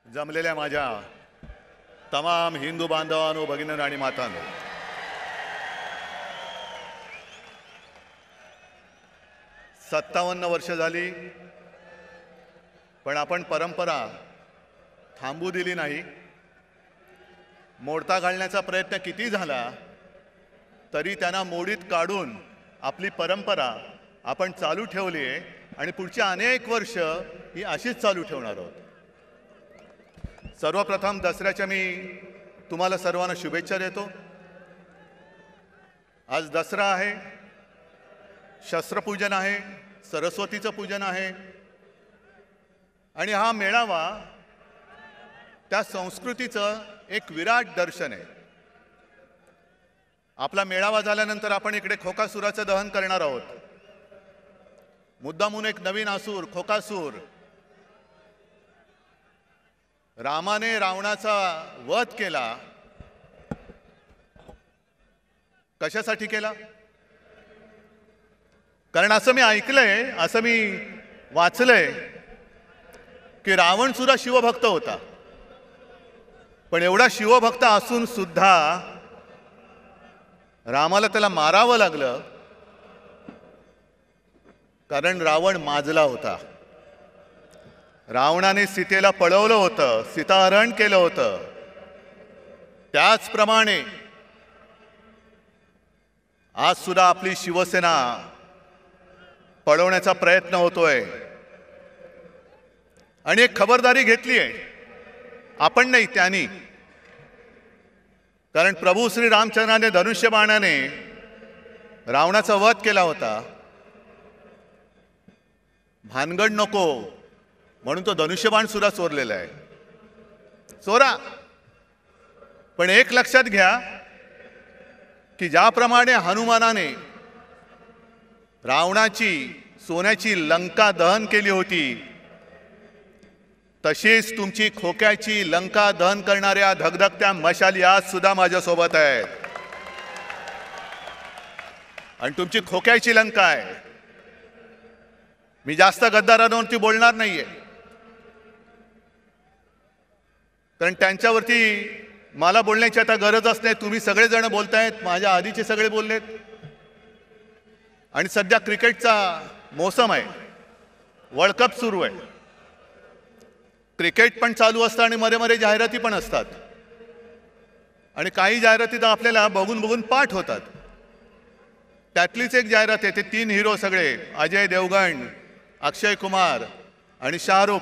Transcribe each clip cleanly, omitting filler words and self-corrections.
जमलेल्या माझ्या तमाम हिंदू बांधवांनो, भगिनींनो आणि मातांनो, सत्तावन्न वर्ष झाली, पण आपण परंपरा थांबू दिली नाही. मोडता घालण्याचा प्रयत्न किती झाला तरी त्यांना मोडीत काढून आपली परंपरा आपण चालू ठेवली आहे आणि पुढची अनेक वर्ष ही अशीच चालू ठेवणार आहोत. सर्वप्रथम दसऱ्याच्या मी तुम्हाला सर्वांना शुभेच्छा देतो. आज दसरा आहे, शस्त्रपूजन आहे, सरस्वतीचं पूजन आहे आणि हा मेळावा त्या संस्कृतीचं एक विराट दर्शन आहे. आपला मेळावा झाल्यानंतर आपण इकडे खोकासुराचं दहन करणार आहोत. मुद्दामून एक नवीन असुर खोकासूर, रामाने रावणाचा वध केला. कशासाठी केला? कारण असं मी ऐकलंय, असं मी वाचलंय की रावण सुद्धा शिवभक्त होता. पण एवढा शिवभक्त असून सुद्धा रामाला त्याला मारावं लागलं कारण रावण माजला होता. रावणाने सीतेला पळवलं होतं, सीताहरण केलं होतं. त्याचप्रमाणे आज सुद्धा आपली शिवसेना पळवण्याचा प्रयत्न होतोय आणि एक खबरदारी घेतली आहे. आपण नाही, त्यांनी. कारण प्रभू श्री रामचंद्राने धनुष्यबाणाने रावणाचा वध केला होता. भानगड नको म्हणून तो धनुष्यबाण सुद्धा चोरलेला आहे. चोरा, पण एक लक्षात घ्या की ज्याप्रमाणे हनुमानाने रावणाची सोन्याची लंका दहन केली होती, तशीच तुमची खोक्याची लंका दहन करणाऱ्या धगधगत्या मशाली आज सुद्धा माझ्यासोबत आहेत. आणि तुमची खोक्याची लंका आहे. मी जास्त गद्दारांवरती बोलणार नाहीये, कारण त्यांच्यावरती मला बोलण्याची आता गरजच नाही. तुम्ही सगळेजण बोलतायत, माझ्या आधीचे सगळे बोललेत. आणि सध्या क्रिकेटचा मोसम आहे, वर्ल्ड कप सुरू आहे. क्रिकेट पण चालू असतं आणि मध्ये मध्ये जाहिराती पण असतात. आणि काही जाहिराती तर आपल्याला बघून बघून पाठ होतात. त्यातलीच एक जाहिरात आहे, ते 3 हिरो सगळे, अजय देवगण, अक्षय कुमार आणि शाहरुख,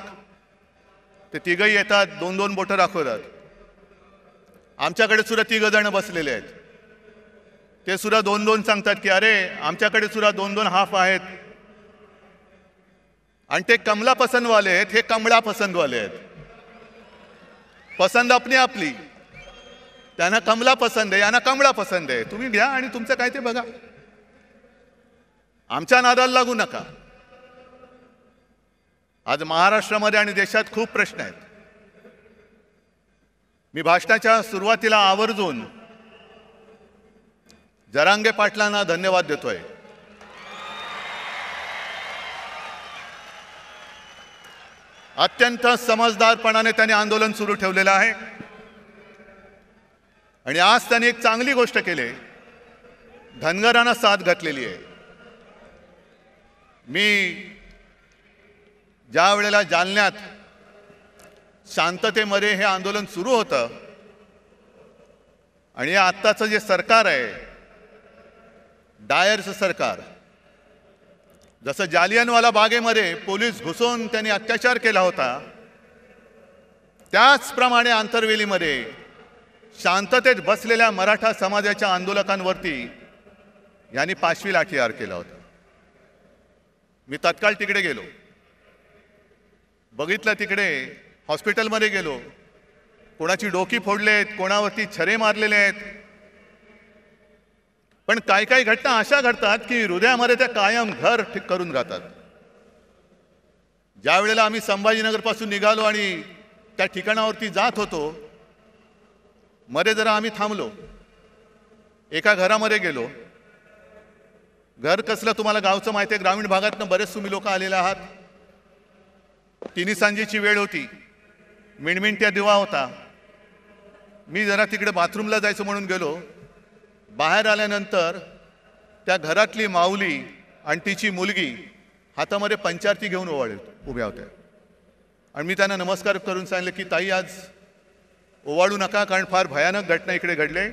ते तिघही येतात, 2-2 बोटं दाखवतात. आमच्याकडे सुद्धा 3 जण बसलेले आहेत. ते सुद्धा 2-2 सांगतात की अरे आमच्याकडे सुद्धा 2-2 हाफ आहेत. आणि ते कमला पसंतवाले आहेत, हे कमळा पसंतवाले आहेत. पसंत आपली आपली. त्यांना कमला पसंत आहे, यांना कमळा पसंत आहे. तुम्ही घ्या आणि तुमचं काय ते बघा. आमच्या नादाला लागू नका. आज महाराष्ट्रामध्ये आणि देशात खूप प्रश्न आहेत. मी भाषणाच्या सुरुवातीला आवर्जून जरांगे पाटलांना धन्यवाद देतोय. अत्यंत समजदारपणाने त्यांनी आंदोलन सुरू ठेवलेलं आहे आणि आज त्यांनी एक चांगली गोष्ट केली, धनगरांना साथ घातलेली आहे. मी ज्या वेळेला जालन्यात शांततेमध्ये हे आंदोलन सुरू होतं आणि आत्ताचं जे सरकार आहे, डायरचं सरकार, जसं जालियनवाला बागेमध्ये पोलीस घुसून त्यांनी अत्याचार केला होता, त्याचप्रमाणे आंतरवेलीमध्ये शांततेत बसलेल्या मराठा समाजाच्या आंदोलकांवरती यांनी 5वी लाठीहार केला होता. मी तत्काळ तिकडे गेलो, बघितलं. तिकडे हॉस्पिटलमध्ये गेलो. कोणाची डोकी फोडलेत, कोणावरती छरे मारलेले आहेत. पण काही काही घटना अशा घडतात की हृदयामध्ये त्या कायम घर करून राहतात. ज्या वेळेला आम्ही संभाजीनगरपासून निघालो आणि त्या ठिकाणावरती जात होतो, मध्ये जरा आम्ही थांबलो. एका घरामध्ये गेलो. घर कसलं तुम्हाला गावचं माहिती आहे, ग्रामीण भागातनं बरेच तुम्ही लोक आलेले आहात. तिन्ही सांजेची वेळ होती. मिणमिणत्या दिवा होता. मी जरा तिकडे बाथरूमला जायचं म्हणून गेलो. बाहेर आल्यानंतर त्या घरातली माऊली आणि तिची मुलगी हातामध्ये पंचारती घेऊन उभ्या होत्या. आणि मी त्यांना नमस्कार करून सांगितलं की ताई, आज ओवाळू नका, कारण फार भयानक घटना इकडे घडले.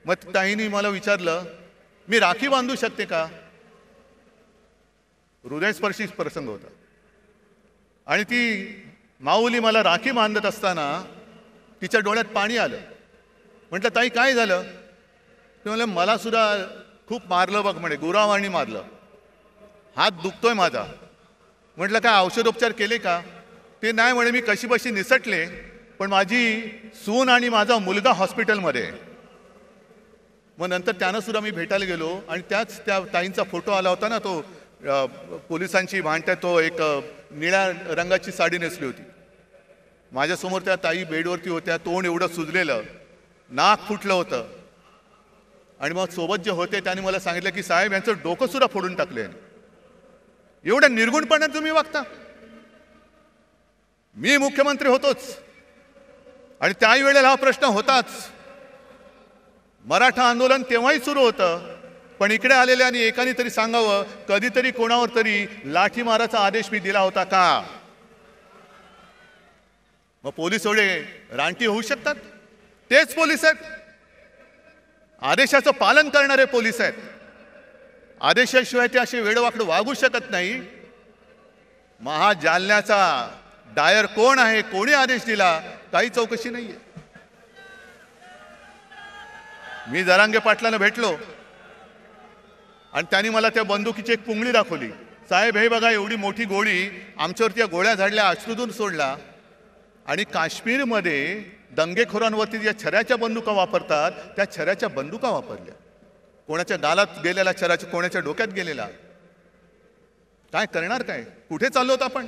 मग ताईंनी मला विचारलं, मी राखी बांधू शकते का? हृदयस्पर्शी प्रसंग होता. आणि ती माऊली मला राखी बांधत असताना तिच्या डोळ्यात पाणी आलं. म्हटलं, ताई काय झालं? ते म्हणलं, मला सुद्धा खूप मारलं बघ म्हणे, गुरावानी मारलं, हात दुखतोय माझा. म्हटलं, काय औषधोपचार केले का? ते नाही म्हणे, मी कशीबशी निसटले, पण माझी सून आणि माझा मुलगा हॉस्पिटलमध्ये. मग नंतर त्यानं सुद्धा मी भेटायला गेलो आणि त्या ताईंचा फोटो आला होता ना, तो पोलिसांची भांडत्यात, तो एक निळ्या रंगाची साडी नेसली होती. माझ्यासमोर त्या ताई बेडवरती होत्या, तोंड एवढं सुजलेलं, नाक फुटलं होतं. आणि मग सोबत जे होते त्यांनी मला सांगितलं की साहेब, यांचं डोकं सुद्धा फोडून टाकले. एवढ्या निर्गुणपणात तुम्ही वागता? मी मुख्यमंत्री होतोच आणि त्याही वेळेला हा प्रश्न होताच. मराठा आंदोलन तेव्हाही सुरू होतं, पण इकडे आलेल्या आणि एकाने तरी सांगावं, कधीतरी कोणावर तरी लाठीमाराचा आदेश मी दिला होता का? मग पोलीस एवढे रानटी होऊ शकतात? तेच पोलीस आहेत, आदेशाचं पालन करणारे पोलीस आहेत. आदेशाशिवाय ते असे वेडवाकडं वागू शकत नाही. महाजालन्याचा डायर कोण आहे, कोणी आदेश दिला, काही चौकशी नाहीये. मी जरांगे पाटलांना भेटलो आणि त्यांनी मला त्या बंदुकीची एक पुंगळी दाखवली. साहेब, हे बघा, एवढी मोठी गोळी, आमच्यावरती या गोळ्या झाडल्या, अश्रूतून सोडला. आणि काश्मीरमध्ये दंगेखोरांवरती ज्या छऱ्याच्या बंदुका वापरतात, त्या छऱ्याच्या बंदुका वापरल्या. कोणाच्या गालात गेलेला छऱ्याच्या, कोणाच्या डोक्यात गेलेला. काय करणार? काय कुठे चाललो होतो आपण?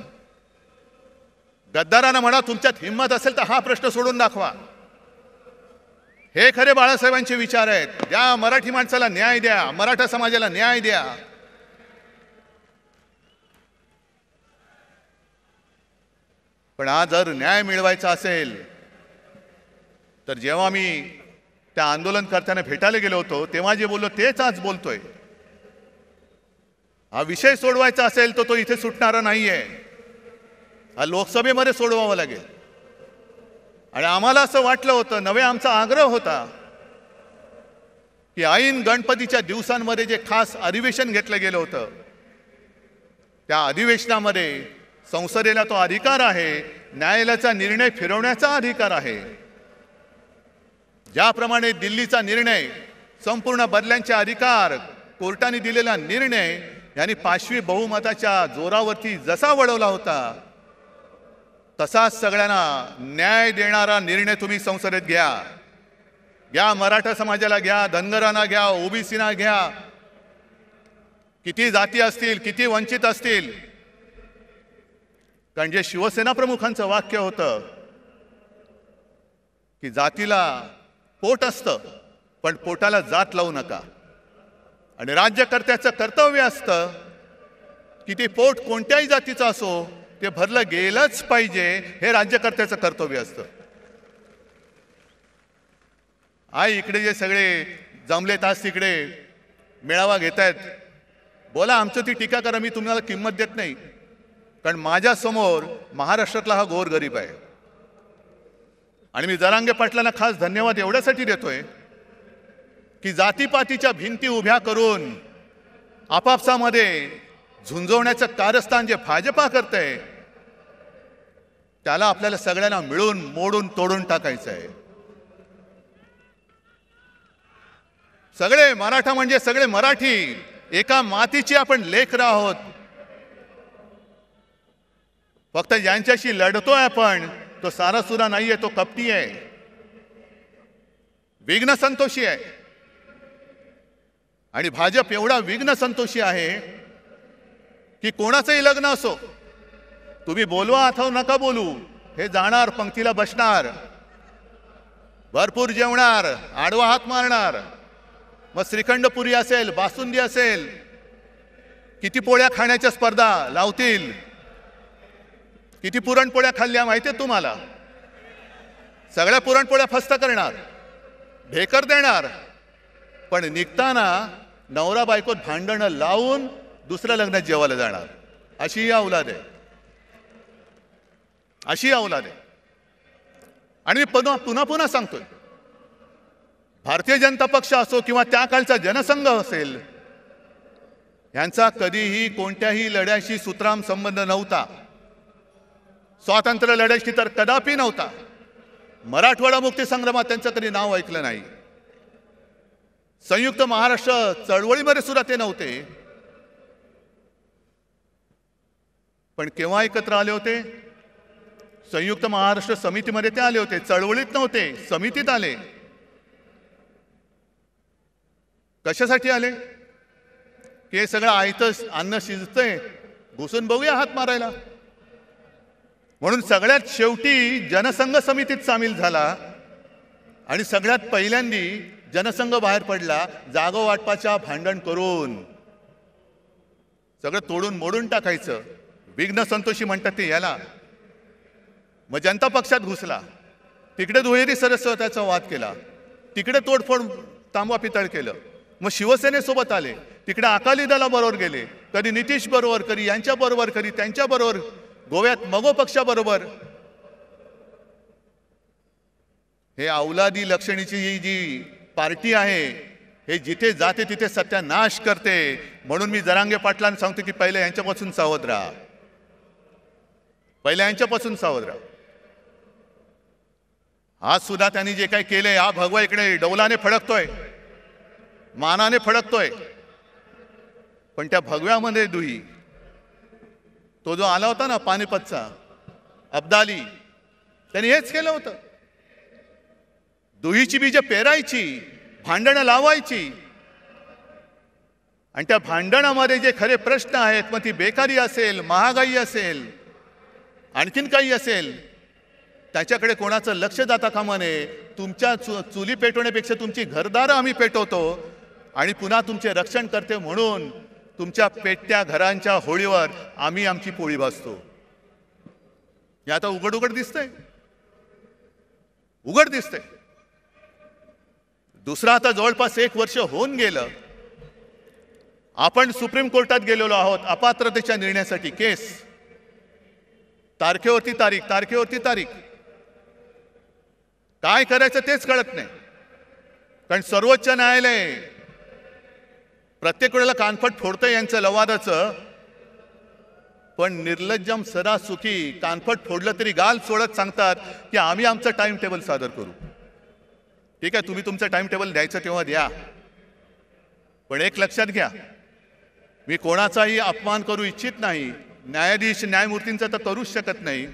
गद्दारांना म्हणा, तुमच्यात हिंमत असेल तर हा प्रश्न सोडून दाखवा. हे खरे बाळासाहेबांचे विचार आहेत. द्या मराठी माणसाला न्याय द्या, मराठा समाजाला न्याय द्या. पण आज जर न्याय मिळवायचा असेल तर जेव्हा मी त्या आंदोलनकर्त्यांना भेटायला गेलो होतो तेव्हा जे बोललो तेच आज बोलतोय. हा विषय सोडवायचा असेल तर तो इथे सुटणारा नाहीये, हा लोकसभेमध्ये सोडवावा लागेल. आणि आम्हाला असं वाटलं होतं, नवे आमचा आग्रह होता की ऐन गणपतीच्या दिवसांमध्ये जे खास अधिवेशन घेतलं गेलं होतं, त्या अधिवेशनामध्ये संसदेला तो अधिकार आहे, न्यायालयाचा निर्णय फिरवण्याचा अधिकार आहे. ज्याप्रमाणे दिल्लीचा निर्णय, संपूर्ण बदल्यांचे अधिकार, कोर्टाने दिलेला निर्णय यांनी 5वी बहुमताच्या जोरावरती जसा वळवला होता, तसाच सगळ्यांना न्याय देणारा निर्णय तुम्ही संसदेत घ्या. घ्या, मराठा समाजाला घ्या, धनगरांना घ्या, ओबीसीना घ्या, किती जाती असतील, किती वंचित असतील. कारण जे शिवसेना प्रमुखांचं वाक्य होतं की जातीला पोट असतं पण पोटाला जात लावू नका. आणि राज्यकर्त्याचं कर्तव्य असतं की ते पोट कोणत्याही जातीचं असो, ते भरलं गेलंच पाहिजे, हे राज्यकर्त्याचं कर्तव्य असतं. आई इकडे जे सगळे जमलेत आज तिकडे मेळावा घेत आहेत, बोला, आमचं ती टीका करा, मी तुम्हाला किंमत देत नाही. कारण माझ्या समोर महाराष्ट्रातला हा गोरगरीब आहे. आणि मी जरांगे पाटलांना खास धन्यवाद एवढ्यासाठी देतोय की जातीपातीच्या भिंती उभ्या करून आपापसामध्ये झुंजवण्याचं कारस्थान जे भाजपा करतंय, त्याला आपल्याला सगळ्यांना मिळून मोडून तोडून टाकायचं आहे. सगळे मराठा म्हणजे सगळे मराठी, एका मातीची आपण लेकरं आहोत. फक्त ज्यांच्याशी लढतोय आपण, तो सारासुरा नाहीये, तो कपटी आहे, विघ्न संतोषी आहे. आणि भाजप एवढा विघ्न संतोषी आहे की कोणाचंही लग्न असो, तुम्ही बोलवा अथवा नका बोलू, हे जाणार, पंक्तीला बसणार, भरपूर जेवणार, आडवा हात मारणार. मग श्रीखंडपुरी असेल, बासुंदी असेल, किती पोळ्या खाण्याच्या स्पर्धा लावतील. किती पुरणपोळ्या खाल्ल्या माहिती आहे तुम्हाला? सगळ्या पुरणपोळ्या फस्त करणार, ढेकर देणार, पण निघताना नवरा बायकोत भांडणं लावून दुसऱ्या लग्नात जेवायला जाणार. अशी ही औलाद आहे, अशी औलाद आहे. आणि मी पुन्हा पुन्हा सांगतोय, भारतीय जनता पक्ष असो किंवा त्या काळचा जनसंघ असेल, यांचा कधीही कोणत्याही लढ्याशी सुतराम संबंध नव्हता. स्वातंत्र्य लढ्याशी तर कदापि नव्हता. मराठवाडा मुक्ती संग्रामात त्यांचं कधी नाव ऐकलं नाही. संयुक्त महाराष्ट्र चळवळीमध्ये सुद्धा ते नव्हते. पण केव्हा एकत्र आले होते? संयुक्त महाराष्ट्र समितीमध्ये ते आले होते. चळवळीत नव्हते, समितीत आले. कशासाठी आले? की हे सगळं आयतं अन्न शिजतंय, घुसून बघूया हात मारायला. म्हणून सगळ्यात शेवटी जनसंघ समितीत सामील झाला आणि सगळ्यात पहिल्यांदी जनसंघ बाहेर पडला जागो वाटपाच्या भांडण करून. सगळं तोडून मोडून टाकायचं. विघ्न संतोषी म्हणतात ते याला. मग जनता पक्षात घुसला, तिकडे दुहेरी सदस्यत्वाचा वाद केला, तिकडे तोडफोड तांबवा पितळ केलं. मग शिवसेनेसोबत आले, तिकडे अकाली दलाबरोबर गेले, कधी नितीश बरोबर, कधी यांच्या बरोबर, कधी त्यांच्या बरोबर, गोव्यात मगो पक्षाबरोबर. हे औलादी लक्षणीची ही जी पार्टी आहे, हे जिथे जाते तिथे सत्यानाश करते. म्हणून मी जरांगे पाटलांना सांगतो की पहिले यांच्यापासून सावध राहा, पहिले यांच्यापासून सावध राहा. आज सुद्धा त्यांनी जे काही केलंय, हा भगवा इकडे डौलाने फडकतोय, मानाने फडकतोय, पण त्या भगव्यामध्ये दुही तो जो आला होता ना पानिपतचा अब्दाली, त्यांनी हेच केलं होतं. दुहीची बीज पेरायची, भांडणं लावायची, आणि त्या भांडणामध्ये जे खरे प्रश्न आहेत, मग ती बेकारी असेल, महागाई असेल, आणखीन काही असेल, त्याच्याकडे कोणाचं लक्ष जाता कामा नये. तुमच्या चुली पेटवण्यापेक्षा तुमची घरदारं आम्ही पेटवतो आणि पुन्हा तुमचे रक्षण करते म्हणून तुमच्या पेटत्या घरांच्या होळीवर आम्ही आमची पोळी भाजतो. हे आता उघड उघड दिसतंय, उघड दिसतंय. दुसरा आता जवळपास 1 वर्ष होऊन गेलं. आपण सुप्रीम कोर्टात गेलेलो आहोत अपात्रतेच्या निर्णयासाठी. केस तारखेवरती तारीख, तारखेवरती तारीख. काय करायचं तेच कळत नाही. कारण सर्वोच्च न्यायालय प्रत्येक वेळेला कानफट फोडतंय यांचं लवादाचं, पण निर्लज्जम सरासुखी कानफट फोडलं तरी गाल सोडत सांगतात की आम्ही आमचं टाइम टेबल सादर करू. ठीक आहे, तुम्ही तुमचं टाइम टेबल द्यायचं तेव्हा द्या, पण एक लक्षात घ्या, मी कोणाचाही अपमान करू इच्छित नाही. न्यायाधीश न्यायमूर्तींचा तर करूच शकत नाही.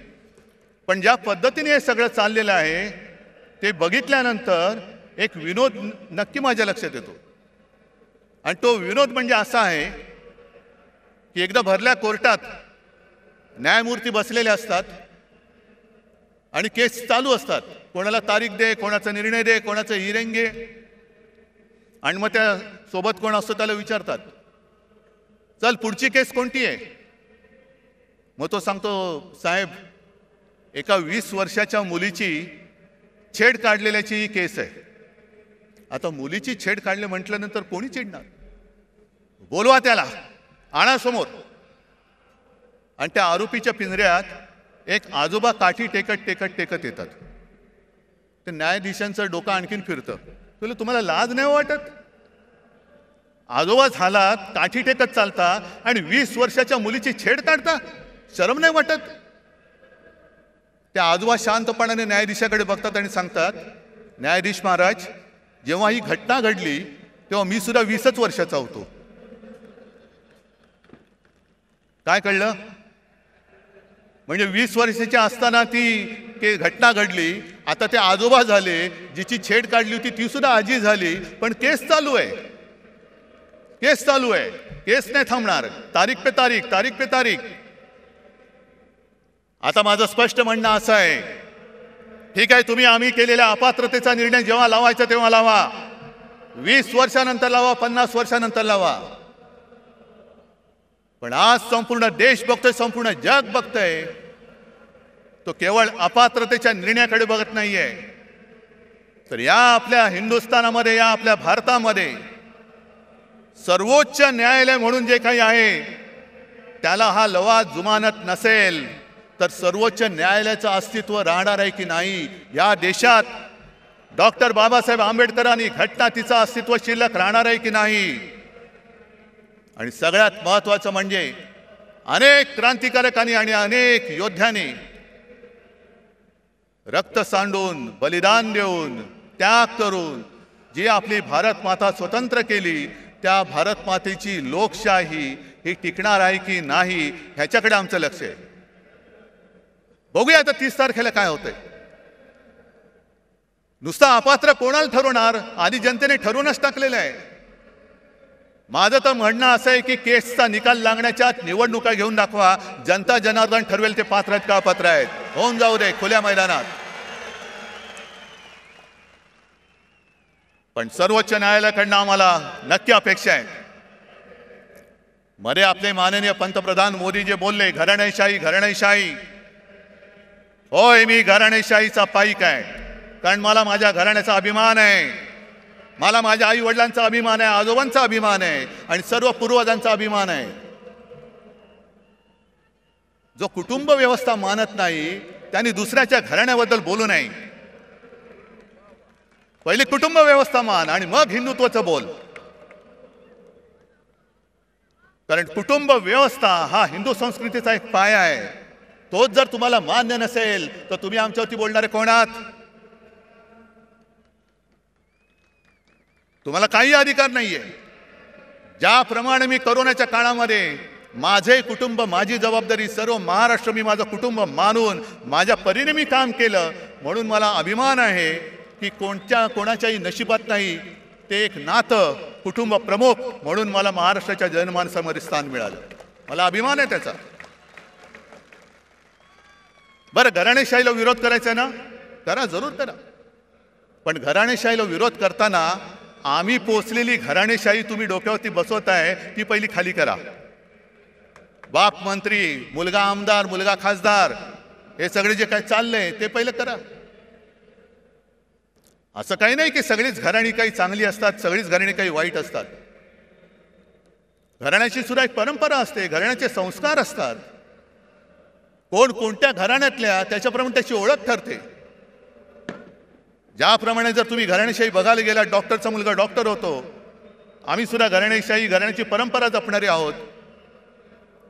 पण ज्या पद्धतीने हे सगळं चाललेलं आहे ते बघितल्यानंतर एक विनोद नक्की माझ्या लक्षात येतो. आणि तो विनोद म्हणजे असा आहे की एकदा भरल्या कोर्टात न्यायमूर्ती बसलेले असतात आणि केस चालू असतात. कोणाला तारीख दे, कोणाचा निर्णय दे, कोणाचं हिअरिंग घे. आणि मग त्या सोबत कोण असतो त्याला विचारतात, चल पुढची केस कोणती आहे? मग तो सांगतो, साहेब एका 20 वर्षाच्या मुलीची छेड काढलेल्याची ही केस आहे. आता मुलीची छेड काढले म्हटल्यानंतर कोणी चिडणार? बोलवा त्याला, आणा समोर. आणि त्या आरोपीच्या पिंजऱ्यात एक आजोबा काठी टेकत टेकत टेकत येतात. ते न्यायाधीशांचं डोकं आणखीन फिरतं. तुम्हाला लाज नाही वाटत? आजोबा झाला, काठी टेकत चालता आणि 20 वर्षाच्या मुलीची छेड काढता, शरम नाही वाटत? त्या आजोबा शांतपणाने न्यायाधीशाकडे बघतात आणि सांगतात, न्यायाधीश महाराज, जेव्हा ही घटना घडली तेव्हा मी सुद्धा 20च वर्षाचा होतो. काय कळलं? म्हणजे 20 वर्षाच्या असताना ती घटना घडली. आता ते आजोबा झाले, जिची छेड काढली होती ती सुद्धा आजी झाली, पण केस चालू आहे, केस चालू आहे, केस नाही थांबणार. तारीख पे तारीख, तारीख पे तारीख. आता माझं स्पष्ट म्हणणं असं आहे, ठीक आहे, तुम्ही आम्ही केलेल्या अपात्रतेचा निर्णय जेव्हा लावायचा तेव्हा लावा, 20 वर्षानंतर लावा, 50 वर्षानंतर लावा. पण आज संपूर्ण देश बघतोय, संपूर्ण जग बघतंय तो केवळ अपात्रतेच्या निर्णयाकडे बघत नाहीये, तर या आपल्या हिंदुस्थानामध्ये, या आपल्या भारतामध्ये सर्वोच्च न्यायालय म्हणून जे काही आहे त्याला हा लवाद जुमानत नसेल तर सर्वोच्च न्यायालयाचं अस्तित्व राहणार आहे की नाही? या देशात डॉक्टर बाबासाहेब आंबेडकरांनी घटना तिचं अस्तित्व शिल्लक राहणार आहे की नाही? आणि सगळ्यात महत्त्वाचं म्हणजे अनेक क्रांतिकारकांनी आणि अनेक योद्ध्यांनी रक्त सांडून, बलिदान देऊन, त्याग करून जी आपली भारत माता स्वतंत्र केली, त्या भारत मातेची लोकशाही ही टिकणार आहे की नाही ह्याच्याकडे आमचं लक्ष आहे. बघूया आता 30 तारखेला काय होतंय. नुसता अपात्र कोणाला ठरवणार? आधी जनतेने ठरवूनच टाकलेलं आहे. माझं तर म्हणणं असं आहे की केसचा निकाल लागण्याच्या निवडणुका घेऊन दाखवा. जनता जनार्दन ठरवेल ते पात्र आहेत का अपात्र आहेत. होऊन जाऊ दे खुल्या मैदानात. पण सर्वोच्च न्यायालयाकडनं आम्हाला नक्की अपेक्षा आहे. मध्ये आपले माननीय पंतप्रधान मोदी जे बोलले घराणेशाही घराणेशाही, होय मी घराणेशाहीचा पाईक आहे. कारण मला माझ्या घराण्याचा अभिमान आहे, मला माझ्या आई वडिलांचा अभिमान आहे, आजोबांचा अभिमान आहे आणि सर्व पूर्वजांचा अभिमान आहे. जो कुटुंब व्यवस्था मानत नाही त्यांनी दुसऱ्याच्या घराण्याबद्दल बोलू नये. पहिले कुटुंब व्यवस्था मान आणि मग हिंदुत्वाचं बोल. कारण कुटुंब व्यवस्था हा हिंदू संस्कृतीचा एक पाया आहे. तोच जर तुम्हाला मान्य नसेल तर तुम्ही आमच्यावरती बोलणारे कोण आहात? तुम्हाला काही अधिकार नाहीये. ज्याप्रमाणे मी कोरोनाच्या काळामध्ये माझे कुटुंब, माझी जबाबदारी, सर्व महाराष्ट्र मी माझं कुटुंब मानून माझ्या परीने मी काम केलं, म्हणून मला अभिमान आहे की कोणाच्याही नशिबात नाही ते एक नातं कुटुंब प्रमुख म्हणून मला महाराष्ट्राच्या जनमानसामध्ये स्थान मिळालं. मला अभिमान आहे त्याचा. बरं, घराणेशाहीला विरोध करायचा ना, करा, जरूर करा. पण घराणेशाहीला विरोध करताना आम्ही पोचलेली घराणेशाही तुम्ही डोक्यावरती बसवताय ती पहिली खाली करा. बाप मंत्री, मुलगा आमदार, मुलगा खासदार, हे सगळे जे काय चाललंय ते पहिलं करा. असं काही नाही की सगळीच घराणी काही चांगली असतात, सगळीच घराणी काही वाईट असतात. घराण्याची सुद्धा एक परंपरा असते, घराण्याचे संस्कार असतात. कोण कोणत्या घराण्यातल्या त्याच्याप्रमाणे त्याची ओळख ठरते. ज्याप्रमाणे जर तुम्ही घराणेशाही बघायला गेला, डॉक्टरचा मुलगा डॉक्टर होतो, आम्ही सुद्धा घराणेशाही, घराण्याची परंपरा जपणारे आहोत.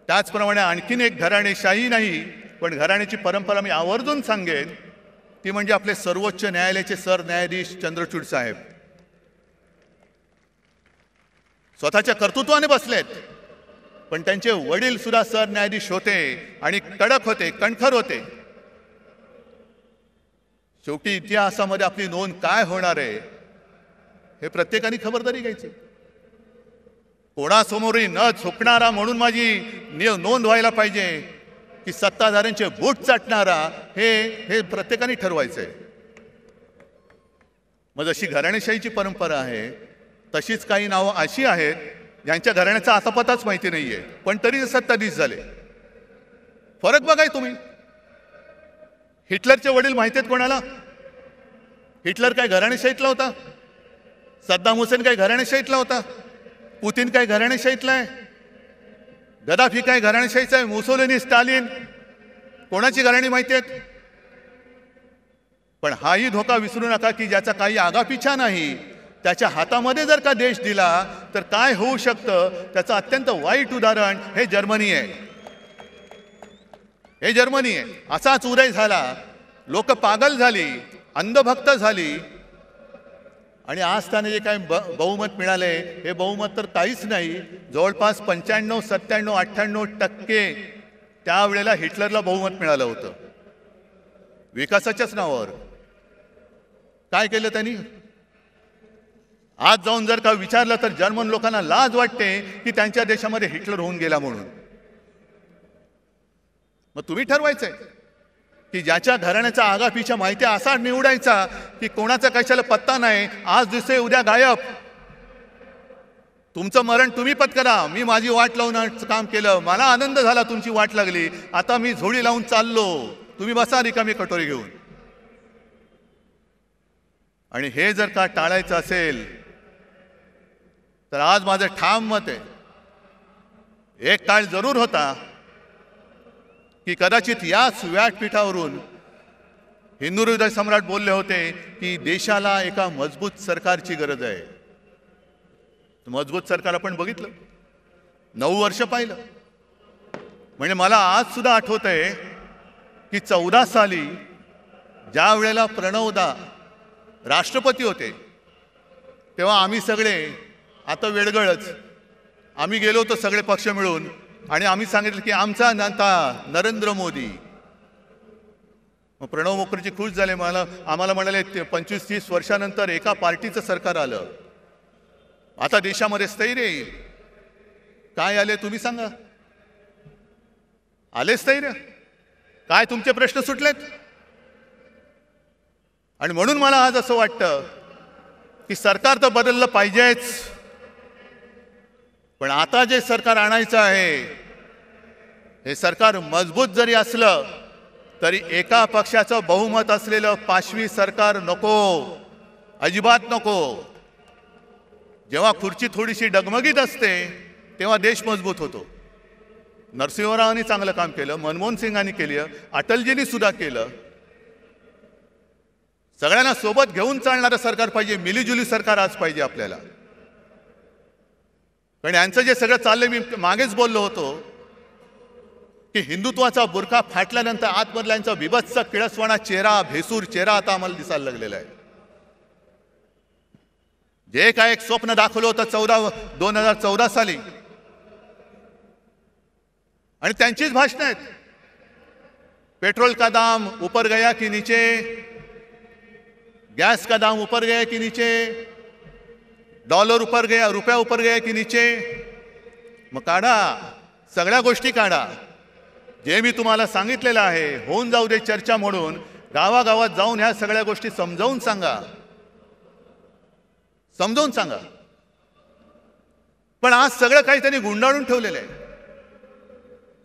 त्याचप्रमाणे आणखीन एक घराणेशाही नाही पण घराण्याची परंपरा मी आवर्जून सांगेन, ती म्हणजे आपले सर्वोच्च न्यायालयाचे सरन्यायाधीश चंद्रचूड साहेब. स्वतःच्या कर्तृत्वाने बसलेत, पण त्यांचे वडील सुद्धा सरन्यायाधीश होते आणि कडक होते, कणखर होते. शेवटी इतिहासामध्ये आपली नोंद काय होणार आहे हे प्रत्येकाने खबरदारी घ्यायची. कोणासमोरही न झुकणारा म्हणून माझी नोंद व्हायला पाहिजे की सत्ताधाऱ्यांचे बूट चाटणारा, हे प्रत्येकाने ठरवायचंय. मग जशी घराणेशाहीची परंपरा आहे तशीच काही नावं अशी आहेत ज्यांच्या घराण्याचा आता पताच माहिती नाहीये पण तरी सत्ताधीश झाले. फरक बघाय तुम्ही. हिटलरचे वडील माहिती आहेत कोणाला? हिटलर काय घराणेशाहीतला होता? सद्दाम हुसेन काय घराणेशाहीतला होता? पुतिन काय घराणेशाहीतला आहे? गदाफी काय घराणेशाहीचा आहे? मुसोलिनी, स्टालिन, कोणाची घराणी माहिती आहेत? पण हाही धोका विसरू नका की ज्याचा काही आगापिछा नाही, त्याच्या हातामध्ये जर का देश दिला तर काय होऊ शकतं त्याचं अत्यंत वाईट उदाहरण हे जर्मनी आहे. हे जर्मनी आहे. असाच उदय झाला, लोक पागल झाली, अंधभक्त झाली आणि आज त्याने जे काही बहुमत मिळाले हे बहुमत तर काहीच नाही. जवळपास 95, 97, 98% त्यावेळेला हिटलरला बहुमत मिळालं होतं विकासाच्याच नावावर. काय केलं त्यांनी? आज जाऊन जर का विचारलं तर जर्मन लोकांना लाज वाटते की त्यांच्या देशामध्ये हिटलर होऊन गेला म्हणून. मग तुम्ही ठरवायचंय की ज्याच्या घराण्याचा आगापिछा माहिती असा निवडायचा की कोणाचा कशाला पत्ता नाही, आज दिसे उद्या गायब. तुमचं मरण तुम्ही पत्करा. मी माझी वाट लावून काम केलं, मला आनंद झाला तुमची वाट लागली, आता मी झोळी लावून चाललो. तुम्ही बसा रिकामी कटोरी घेऊन. आणि हे जर का टाळायचं असेल तर आज माझं ठाम मत आहे, एक काळ जरूर होता की कदाचित याच व्यासपीठावरून हिंदू हृदय सम्राट बोलले होते की देशाला एका मजबूत सरकारची गरज आहे. मजबूत सरकार आपण बघितलं, 9 वर्ष पाहिलं. म्हणजे मला आज सुद्धा आठवत आहे की 14 साली ज्या वेळेला प्रणवदा राष्ट्रपती होते तेव्हा आम्ही सगळे आता वेडगळच आम्ही गेलो होतो सगळे पक्ष मिळून आणि आम्ही सांगितलं की आमचा नेता नरेंद्र मोदी. मग प्रणव मुखर्जी खुश झाले, आम्हाला म्हणाले 25-30 वर्षानंतर एका पार्टीचं सरकार आलं, आता देशामध्ये स्थैर्य येईल. काय आले तुम्ही सांगा? आले स्थैर्य? काय तुमचे प्रश्न सुटलेत? आणि म्हणून मला आज असं वाटतं की सरकार तर बदललं पाहिजेच, पण आता जे सरकार आणायचं आहे हे सरकार मजबूत जरी असलं तरी एका पक्षाचं बहुमत असलेलं पाशवी सरकार नको, अजिबात नको. जेव्हा खुर्ची थोडीशी डगमगीत असते तेव्हा देश मजबूत होतो. नरसिंहरावांनी चांगलं काम केलं, मनमोहन सिंगांनी केलं, अटलजींनी सुद्धा केलं. सगळ्यांना सोबत घेऊन चालणारं सरकार पाहिजे, मिलीजुली सरकार आज पाहिजे आपल्याला. कारण यांचं जे सगळं चाललंय, मी मागेच बोललो होतो की हिंदुत्वाचा बुरखा फाटल्यानंतर आतमधला यांचा बिभत्स किळसवाणा चेहरा, भेसूर चेहरा आता आम्हाला दिसायला लागलेला आहे. जे काय एक स्वप्न दाखवलं होतं 2014 साली, आणि त्यांचीच भाषणं आहेत. पेट्रोल का दाम ऊपर गया की नीचे, गैस का दाम ऊपर गया कि नीचे, डॉलर ऊपर गया, रुपया ऊपर गया कि नीचे. मग काढा, सगळ्या गोष्टी काढा. जे मी तुम्हाला सांगितलेलं आहे होऊन जाऊ दे चर्चा म्हणून गावागावात जाऊन ह्या सगळ्या गोष्टी समजावून सांगा, समजावून सांगा. पण आज सगळं काही त्यांनी गुंडाळून ठेवलेलं आहे.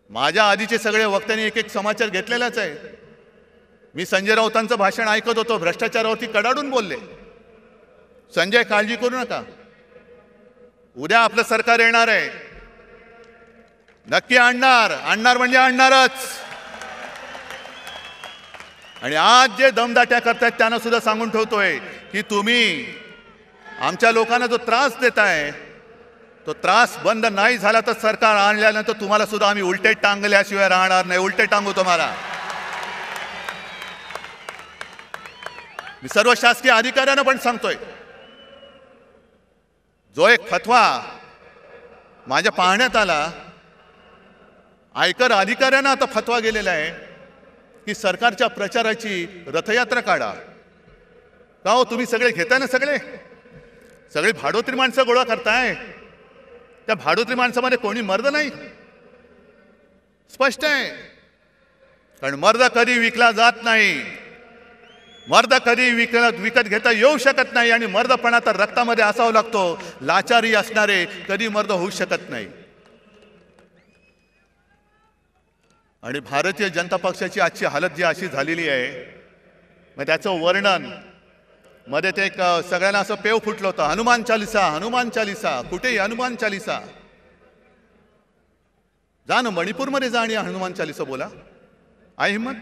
माझ्या आधीचे सगळे वक्त्यांनी एक एक समाचार घेतलेलाच आहे. मी संजय राऊतांचं भाषण ऐकत होतो, भ्रष्टाचारावरती कडाडून बोलले. संजय काळजी करू नका, उद्या आपलं सरकार येणार आहे, नक्की आणणार म्हणजे आणणारच. आणि आज जे दमदाट्या करतायत त्यांना सुद्धा सांगून ठेवतोय की तुम्ही आमच्या लोकांना जो त्रास देताय तो त्रास बंद नाही झाला तर सरकार आणल्यानंतर तुम्हाला सुद्धा आम्ही उलटे टांगल्याशिवाय राहणार नाही. उलटे टांगू तुम्हाला. मी सर्व शासकीय अधिकाऱ्यांना पण सांगतोय, जो एक फतवा माझ्या पाहण्यात आला, आयकर अधिकाऱ्यांना आता फतवा गेलेला आहे की सरकारच्या प्रचाराची रथयात्रा काढा. का हो, तुम्ही सगळे घेताय ना, सगळे भाडोत्री माणसं गोळा करताय. त्या भाडोत्री माणसामध्ये कोणी मर्द नाही, स्पष्ट आहे. कारण मर्द कधी विकला जात नाही, मर्द कधी विकत घेता येऊ शकत नाही. आणि मर्दपणा तर रक्तामध्ये असावा लागतो. लाचारी असणारे कधी मर्द होऊ शकत नाही. आणि भारतीय जनता पक्षाची आजची हालत जी अशी झालेली आहे, मग त्याचं वर्णन मध्ये ते एक सगळ्यांना असं पेव फुटलं होतं, हनुमान चालिसा. कुठेही हनुमान चालिसा. जा ना मणिपूरमध्ये जा आणि हनुमान चालिसा बोला, आहे हिम्मत.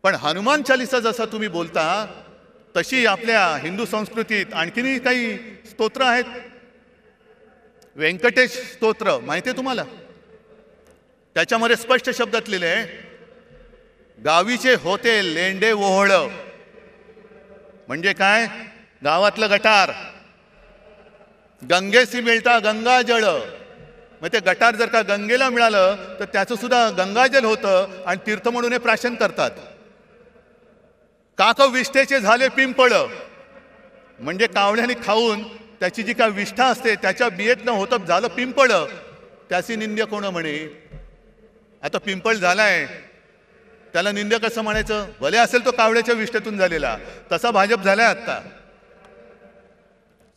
पण हनुमान चालिसा जसा तुम्ही बोलता तशी आपल्या हिंदू संस्कृतीत आणखीनही काही स्तोत्र आहेत. व्यंकटेश स्तोत्र माहिती आहे तुम्हाला? त्याच्यामध्ये स्पष्ट शब्दात लिहिले आहे, गावीचे होते लेंडे ओहळ. म्हणजे काय? गावातलं गटार, गंगेसी मिळता गंगाजळ. मग ते गटार जर का गंगेला मिळालं तर त्याचं सुद्धा गंगाजल होतं आणि तीर्थ म्हणून हे प्राशन करतात. काक विष्ठेचे झाले पिंपळ. म्हणजे कावळ्याने खाऊन त्याची जी काय विष्ठा असते त्याच्या बियेतनं होतं झालं पिंपळ. त्याची निंद्य कोण म्हणे? आता पिंपळ झालाय त्याला निंद्य कसं म्हणायचं? भले असेल तो कावळ्याच्या विष्ठेतून झालेला. तसा भाजप झालाय आता.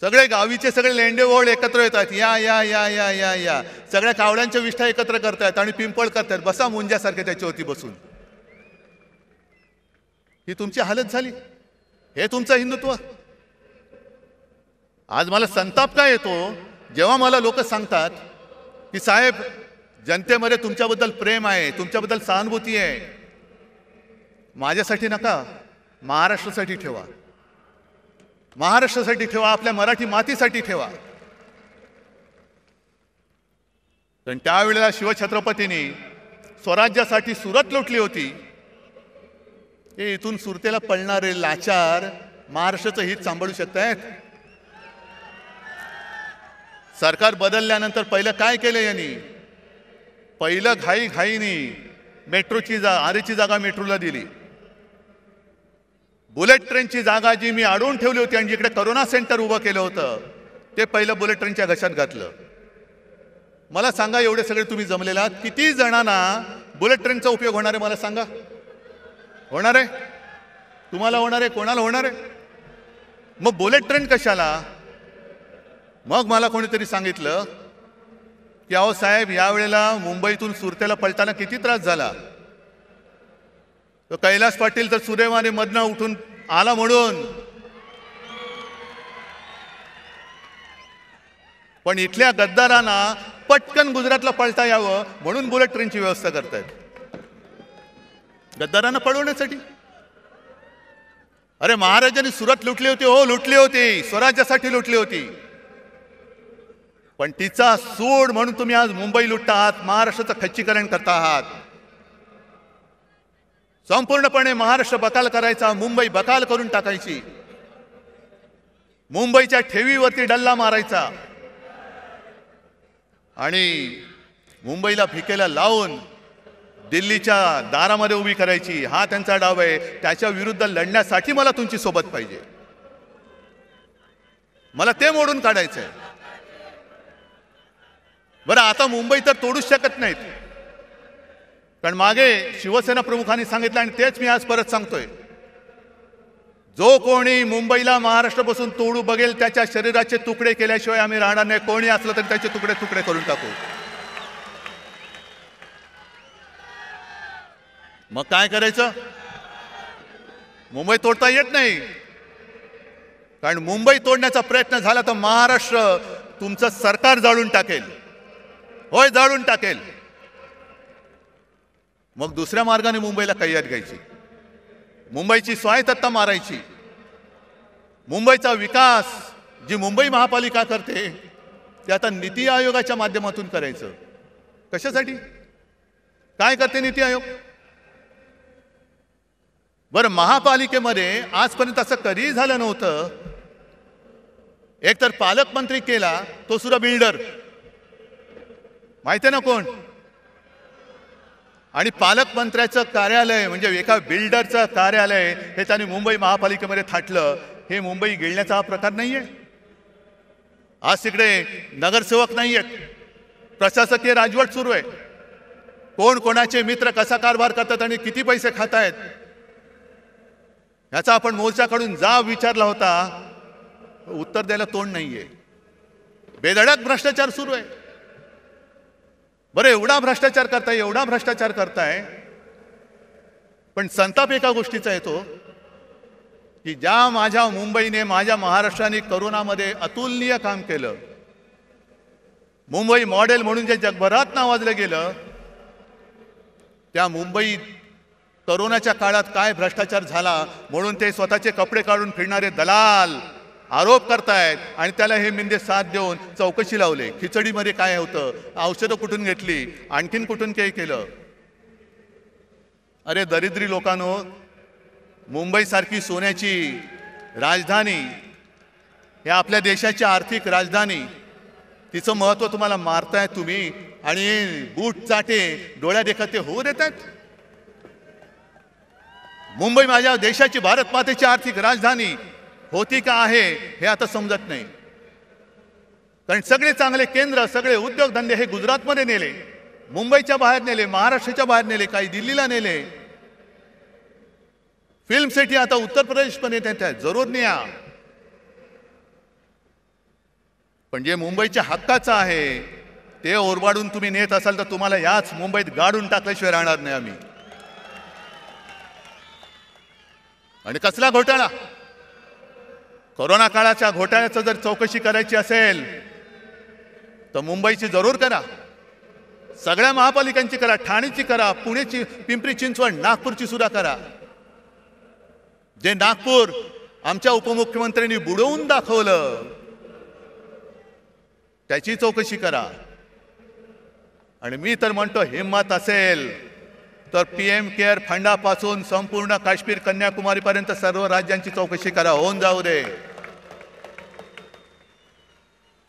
सगळे गावीचे सगळे लेंडे ओळ एकत्र येतात, या या या या या या सगळ्या कावळ्यांच्या विष्ठा एकत्र करतायत आणि पिंपळ करतायत. बसा मुंज्यासारखे त्याच्यावरती बसून. ही तुमची हालत झाली. हे तुमचं हिंदुत्व. आज मला संताप काय येतो जेव्हा मला लोक सांगतात की साहेब जनतेमध्ये तुमच्याबद्दल प्रेम आहे, तुमच्याबद्दल सहानुभूती आहे. माझ्यासाठी नका, महाराष्ट्रासाठी ठेवा. महाराष्ट्रासाठी ठेवा, आपल्या मराठी मातीसाठी ठेवा. पण त्यावेळेला शिवछत्रपतींनी स्वराज्यासाठी सुरत लुटली होती. हे इथून सुरतेला पळणारे लाचार महाराष्ट्राचं हित सांभाळू शकतायत? सरकार बदलल्यानंतर पहिलं काय केलं यांनी? पहिलं घाईघाईनी मेट्रोची आरेची जागा मेट्रोला दिली. बुलेट ट्रेनची जागा जी मी अडवून ठेवली होती आणि जिकडे करोना सेंटर उभं केलं होतं ते पहिलं बुलेट ट्रेनच्या घशात घातलं. मला सांगा, एवढे सगळे तुम्ही जमलेला किती जणांना बुलेट ट्रेनचा उपयोग होणार आहे? मला सांगा. होणार आहे? तुम्हाला होणार आहे? कोणाला होणार आहे? मग बुलेट ट्रेन कशाला? मग मला कोणीतरी सांगितलं की अहो साहेब, यावेळेला मुंबईतून सुरतेला पळताना किती त्रास झाला. तो कैलास पाटील तर सुदैवाने मधनं उठून आला म्हणून, पण इथल्या गद्दारांना पटकन गुजरातला पळता यावं म्हणून बुलेट ट्रेनची व्यवस्था करतायत गद्दारांना पळवण्यासाठी. अरे महाराजांनी सुरत लुटली होती, हो लुटली होती, स्वराज्यासाठी लुटली होती. पण तिचा सूड म्हणून तुम्ही आज मुंबई लुटता आहात, महाराष्ट्राचं खच्चीकरण करता आहात. संपूर्णपणे महाराष्ट्र बकाल करायचा, मुंबई बकाल करून टाकायची, मुंबईच्या ठेवीवरती डल्ला मारायचा आणि मुंबईला भिकेला लावून दिल्लीच्या दारामध्ये उभी करायची. हा त्यांचा डाव आहे. त्याच्या विरुद्ध लढण्यासाठी मला तुमची सोबत पाहिजे. मला ते मोडून काढायचंय. बरं, आता मुंबई तर तोडूच शकत नाहीत, कारण मागे शिवसेना प्रमुखांनी सांगितलं आणि तेच मी आज परत सांगतोय, जो कोणी मुंबईला महाराष्ट्रापासून तोडू बघेल त्याच्या शरीराचे तुकडे केल्याशिवाय आम्ही राहणार नाही. कोणी असलं तरी त्याचे तुकडे तुकडे करून टाकू. मग काय करायचं? मुंबई तोडता येत नाही, कारण मुंबई तोडण्याचा प्रयत्न झाला तर महाराष्ट्र तुमचं सरकार जाळून टाकेल. होय, जाळून टाकेल. मग दुसऱ्या मार्गाने मुंबईला कैयात घ्यायची, मुंबईची स्वायत्तता मारायची. मुंबईचा विकास जी मुंबई महापालिका करते ते आता नीती आयोगाच्या माध्यमातून करायचं. कशासाठी? काय करते नीती आयोग? बरं, महापालिकेमध्ये आजपर्यंत असं कधीही झालं नव्हतं. एकतर पालकमंत्री केला, तो सुद्धा बिल्डर, माहिती आहे ना कोण? आणि पालकमंत्र्याचं कार्यालय म्हणजे एका बिल्डरचं कार्यालय हे त्यांनी मुंबई महापालिकेमध्ये थाटलं. हे मुंबई गिळण्याचा हा प्रकार नाहीये. आज तिकडे नगरसेवक नाहीयेत, प्रशासकीय राजवट सुरू आहे. कोण कोणाचे मित्र कसा कारभार करतात आणि किती पैसे खातायत याचा आपण मोर्चाकडून जाब विचारला होता, उत्तर द्यायला तोंड नाहीये. बेधडक भ्रष्टाचार सुरू आहे. बरं, एवढा भ्रष्टाचार करताय, एवढा भ्रष्टाचार करताय, पण संताप एका गोष्टीचा येतो की ज्या माझ्या मुंबईने, माझ्या महाराष्ट्राने करोनामध्ये अतुलनीय काम केलं, मुंबई मॉडेल म्हणून जे जगभरात नावाजलं गेलं, त्या मुंबईत करोनाच्या काळात काय भ्रष्टाचार झाला म्हणून ते स्वतःचे कपडे काढून फिरणारे दलाल आरोप करतायत आणि त्याला हे मिंदे साथ देऊन चौकशी लावले. खिचडीमध्ये काय होतं, औषधं कुठून घेतली, आणखीन कुठून काही केलं. अरे दरिद्री लोकांनो, मुंबईसारखी सोन्याची राजधानी, हे आपल्या देशाची आर्थिक राजधानी, तिचं महत्त्व तुम्हाला मारताय तुम्ही आणि बूट चाटे डोळ्या देखत ते होऊ देतात. मुंबई माझ्या देशाची, भारत मातेची आर्थिक राजधानी होती का आहे हे आता समजत नाही. कारण सगळे चांगले केंद्र, सगळे उद्योगधंदे हे गुजरातमध्ये नेले, मुंबईच्या बाहेर नेले, महाराष्ट्राच्या बाहेर नेले, काही दिल्लीला नेले. फिल्म सिटी आता उत्तर प्रदेशमध्ये नेतात, जरूर न्या. पण जे मुंबईच्या हक्काचं आहे ते ओरबाडून तुम्ही नेत असाल तर तुम्हाला याच मुंबईत गाडून टाकल्याशिवाय राहणार नाही आम्ही. आणि कसला घोटाळा? कोरोना काळाच्या घोटाळ्याचं जर चौकशी करायची असेल तर मुंबईची जरूर करा, सगळ्या महापालिकांची करा, ठाणेची करा, पुणेची, पिंपरी चिंचवड, नागपूरची सुद्धा करा. जे नागपूर आमच्या उपमुख्यमंत्र्यांनी बुडवून दाखवलं त्याची चौकशी करा. आणि मी तर म्हणतो, हिम्मत असेल तर PM केअर फंडापासून संपूर्ण काश्मीर कन्याकुमारीपर्यंत सर्व राज्यांची चौकशी करा, होऊन जाऊ दे.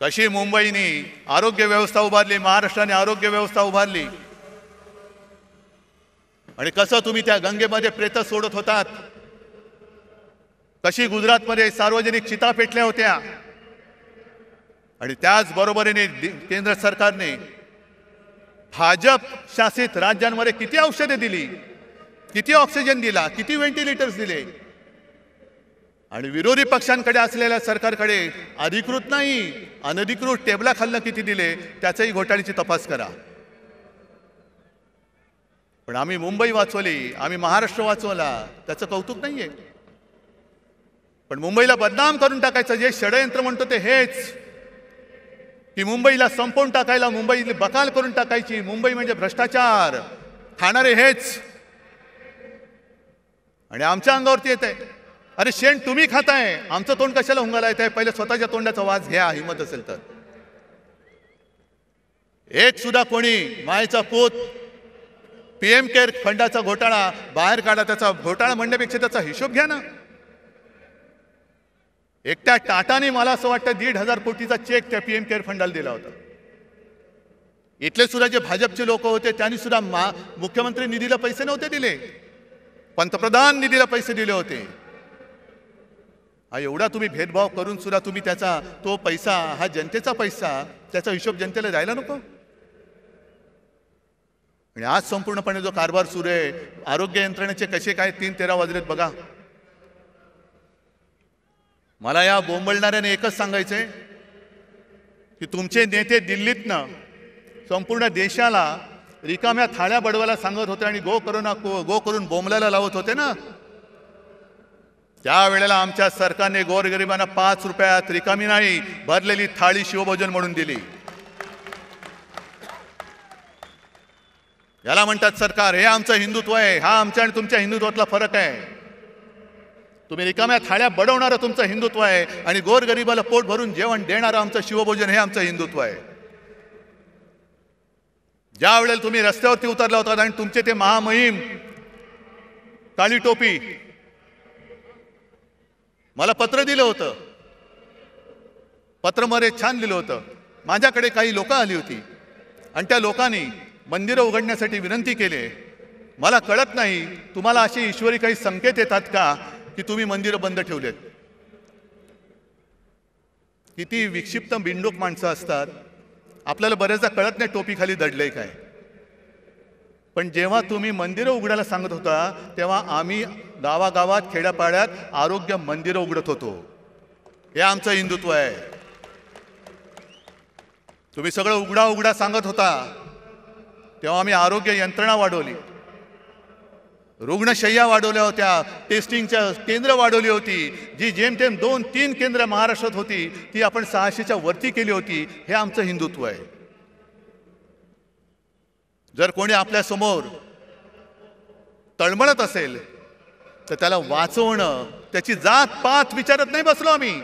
कशी मुंबईने आरोग्य व्यवस्था उभारली, महाराष्ट्राने आरोग्य व्यवस्था उभारली, आणि कसं तुम्ही त्या गंगेमध्ये प्रेत सोडत होतात, कशी गुजरातमध्ये सार्वजनिक चिता पेटल्या होत्या, आणि त्याच बरोबरीने केंद्र सरकारने भाजप शासित राज्यांमध्ये किती औषधे दिली, किती ऑक्सिजन दिला, किती व्हेंटिलेटर्स दिले, आणि विरोधी पक्षांकडे असलेल्या सरकारकडे अधिकृत नाही अनधिकृत टेबलाखालनं किती दिले त्याचाही घोटाळ्याची तपास करा. पण आम्ही मुंबई वाचवली, आम्ही महाराष्ट्र वाचवला, त्याचं कौतुक नाहीये. पण मुंबईला बदनाम करून टाकायचं जे षडयंत्र म्हणतो ते हेच की मुंबईला संपवून टाकायला, मुंबईला बकाल करून टाकायची, मुंबई म्हणजे भ्रष्टाचार खाणारे हेच. आणि आमच्या अंगावरती येत आहे, अरे शेण तुम्ही खाताय, आमचं तोंड कशाला हुंगाला येत आहे? पहिले स्वतःच्या तोंडाचा वास घ्या, हिंमत असेल तर. एक सुद्धा कोणी मायचा पूत PM केअर फंडाचा घोटाळा बाहेर काढा, त्याचा घोटाळा म्हणण्यापेक्षा त्याचा हिशोब घ्या ना. एकट्या टाटाने मला असं वाटतं 1,500 कोटीचा चेक त्या PM केअर फंडाला दिला होता. इथले सुद्धा जे भाजपचे लोक होते त्यांनी सुद्धा मुख्यमंत्री निधीला पैसे नव्हते दिले, पंतप्रधान निधीला पैसे दिले होते. हा एवढा तुम्ही भेदभाव करून सुद्धा तुम्ही त्याचा तो पैसा, हा जनतेचा पैसा, त्याचा हिशोब जनतेला द्यायला नको. आणि आज संपूर्णपणे जो कारभार सुरू आहे, आरोग्य यंत्रणेचे कसे काय 3-13 वाजलेत बघा. मला या बोंबलणाऱ्याने एकच सांगायचंय की तुमचे नेते दिल्लीतनं संपूर्ण देशाला रिकाम्या थाळ्या बडवायला सांगत होते आणि गो करून बोंबलायला लावत होते ना, त्यावेळेला आमच्या सरकारने गोरगरिबांना 5 रुपयात रिकामी नाही भरलेली थाळी शिवभोजन म्हणून दिली. याला म्हणतात सरकार. हे आमचं हिंदुत्व आहे. हा आमच्या आणि तुमच्या हिंदुत्वातला फरक आहे. तुम्ही रिकाम्या थाळ्या बडवणारं तुमचं हिंदुत्व आहे आणि गोरगरिबाला पोट भरून जेवण देणारं आमचं शिवभोजन हे आमचं हिंदुत्व आहे. ज्या वेळेला तुम्ही रस्त्यावरती उतरला होता आणि तुमचे ते महामहिम काळी टोपी मला पत्र दिलं होतं, पत्रमध्ये छान लिहिलं होतं. माझ्याकडे काही लोक आली होती आणि त्या लोकांनी मंदिरं उघडण्यासाठी विनंती केली. मला कळत नाही तुम्हाला असे ईश्वरी काही संकेत येतात का की तुम्ही मंदिरं बंद ठेवलेत. किती विक्षिप्त बिंडूक माणसं असतात. आपल्याला बरेचदा कळत नाही टोपी खाली दडलंय काय. पण जेव्हा तुम्ही मंदिरं उघडायला सांगत होता तेव्हा आम्ही गावागावात खेड्यापाड्यात आरोग्य मंदिरं उघडत होतो. हे आमचं हिंदुत्व आहे. तुम्ही सगळं उघडा सांगत होता तेव्हा आम्ही आरोग्य यंत्रणा वाढवली, रुग्णशय्या वाढवल्या होत्या, टेस्टिंगच्या केंद्र वाढवली होती. जी जेमतेम 2-3 केंद्र महाराष्ट्रात होती ती आपण 600च्या वरती केली होती. हे आमचं हिंदुत्व आहे. जर कोणी आपल्या समोर तळमळत असेल तर त्याला वाचवणं, त्याची जात पात विचारत नाही बसलो आम्ही.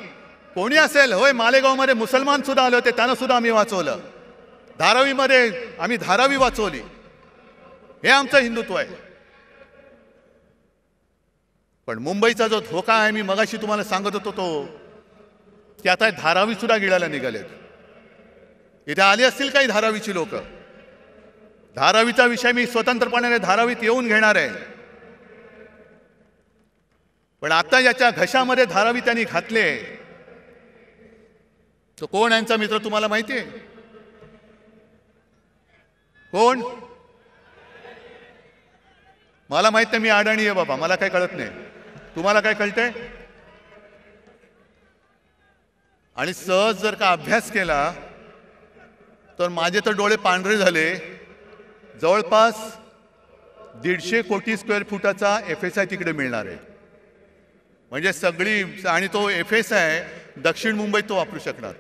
कोणी असेल, होय मालेगावमध्ये मुसलमान सुद्धा आले होते, त्यांना सुद्धा आम्ही वाचवलं. धारावीमध्ये आम्ही धारावी वाचवली. हे आमचं हिंदुत्व आहे. पण मुंबईचा जो धोका आहे, मी मगाशी तुम्हाला सांगत होतो तो, की आता धारावी सुद्धा गिळायला निघालेत. इथे आली असतील काही धारावीची लोक. धारावीचा विषय मी स्वतंत्रपणे धारावीत येऊन घेणार आहे. पण आता याच्या घशामध्ये धारावी त्यांनी घातले. तो कोण यांचा मित्र तुम्हाला माहिती आहे? कोण? मला माहित नाही. मी अडाणी आहे बाबा, मला काय कळत नाही. तुम्हाला काय कळतंय? आणि सहज जर का अभ्यास केला तर माझे तर डोळे पांढरे झाले. जवळपास 150 कोटी स्क्वेअर फुटाचा FSI तिकडे मिळणार आहे. म्हणजे सगळी, आणि तो FSI दक्षिण मुंबईत तो वापरू शकणार.